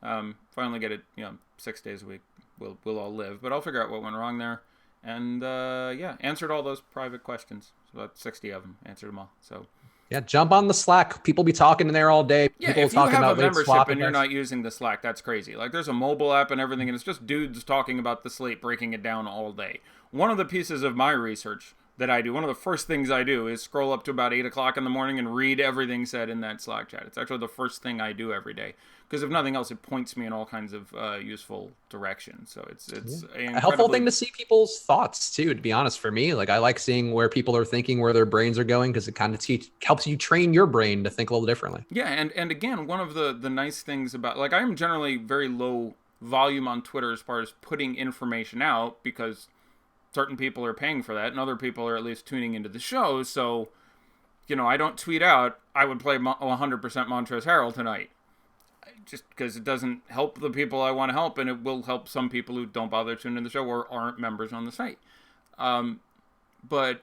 finally get it 6 days a week. We'll all live. But I'll figure out what went wrong there. And yeah, answered all those private questions. So about 60 of them, answered them all. So yeah, jump on the Slack. People be talking in there all day. Yeah, people if you talking have about a membership and you're us. not using the Slack, that's crazy. Like there's a mobile app and everything, and it's just dudes talking about the slate, breaking it down all day. One of the pieces of my research that I do, one of the first things I do is scroll up to about 8 o'clock in the morning and read everything said in that Slack chat. It's actually the first thing I do every day. Because if nothing else, it points me in all kinds of useful directions. So it's a helpful thing to see people's thoughts too. To be honest, for me, like I like seeing where people are thinking, where their brains are going, because it kind of helps you train your brain to think a little differently. Yeah, and again, one of the nice things about like I'm generally very low volume on Twitter as far as putting information out because certain people are paying for that, and other people are at least tuning into the show. So, I don't tweet out I would play 100% Montrezl Harrell tonight. Just because it doesn't help the people I want to help, and it will help some people who don't bother tuning in the show or aren't members on the site. But,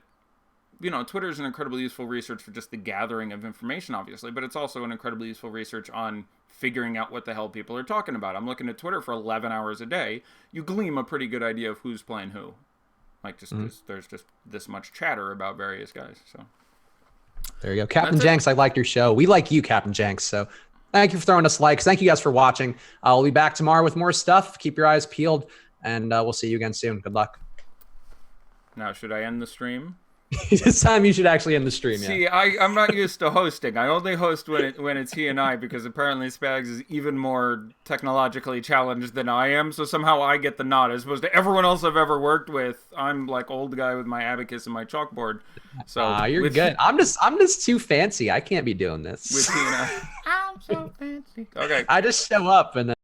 Twitter is an incredibly useful research for just the gathering of information, obviously, but it's also an incredibly useful research on figuring out what the hell people are talking about. I'm looking at Twitter for 11 hours a day. You glean a pretty good idea of who's playing who. Like, just because there's just this much chatter about various guys. So there you go. Captain Jenks, I liked your show. We like you, Captain Jenks, so thank you for throwing us likes. Thank you guys for watching. I'll be back tomorrow with more stuff. Keep your eyes peeled, and we'll see you again soon. Good luck. Now, should I end the stream? This time you should actually end the stream. See, I'm not used to hosting. I only host when it's he and I because apparently Spags is even more technologically challenged than I am. So somehow I get the nod as opposed to everyone else I've ever worked with. I'm like old guy with my abacus and my chalkboard. So you're good. I'm just too fancy. I can't be doing this. With he and I. I'm so fancy. Okay. I just show up and then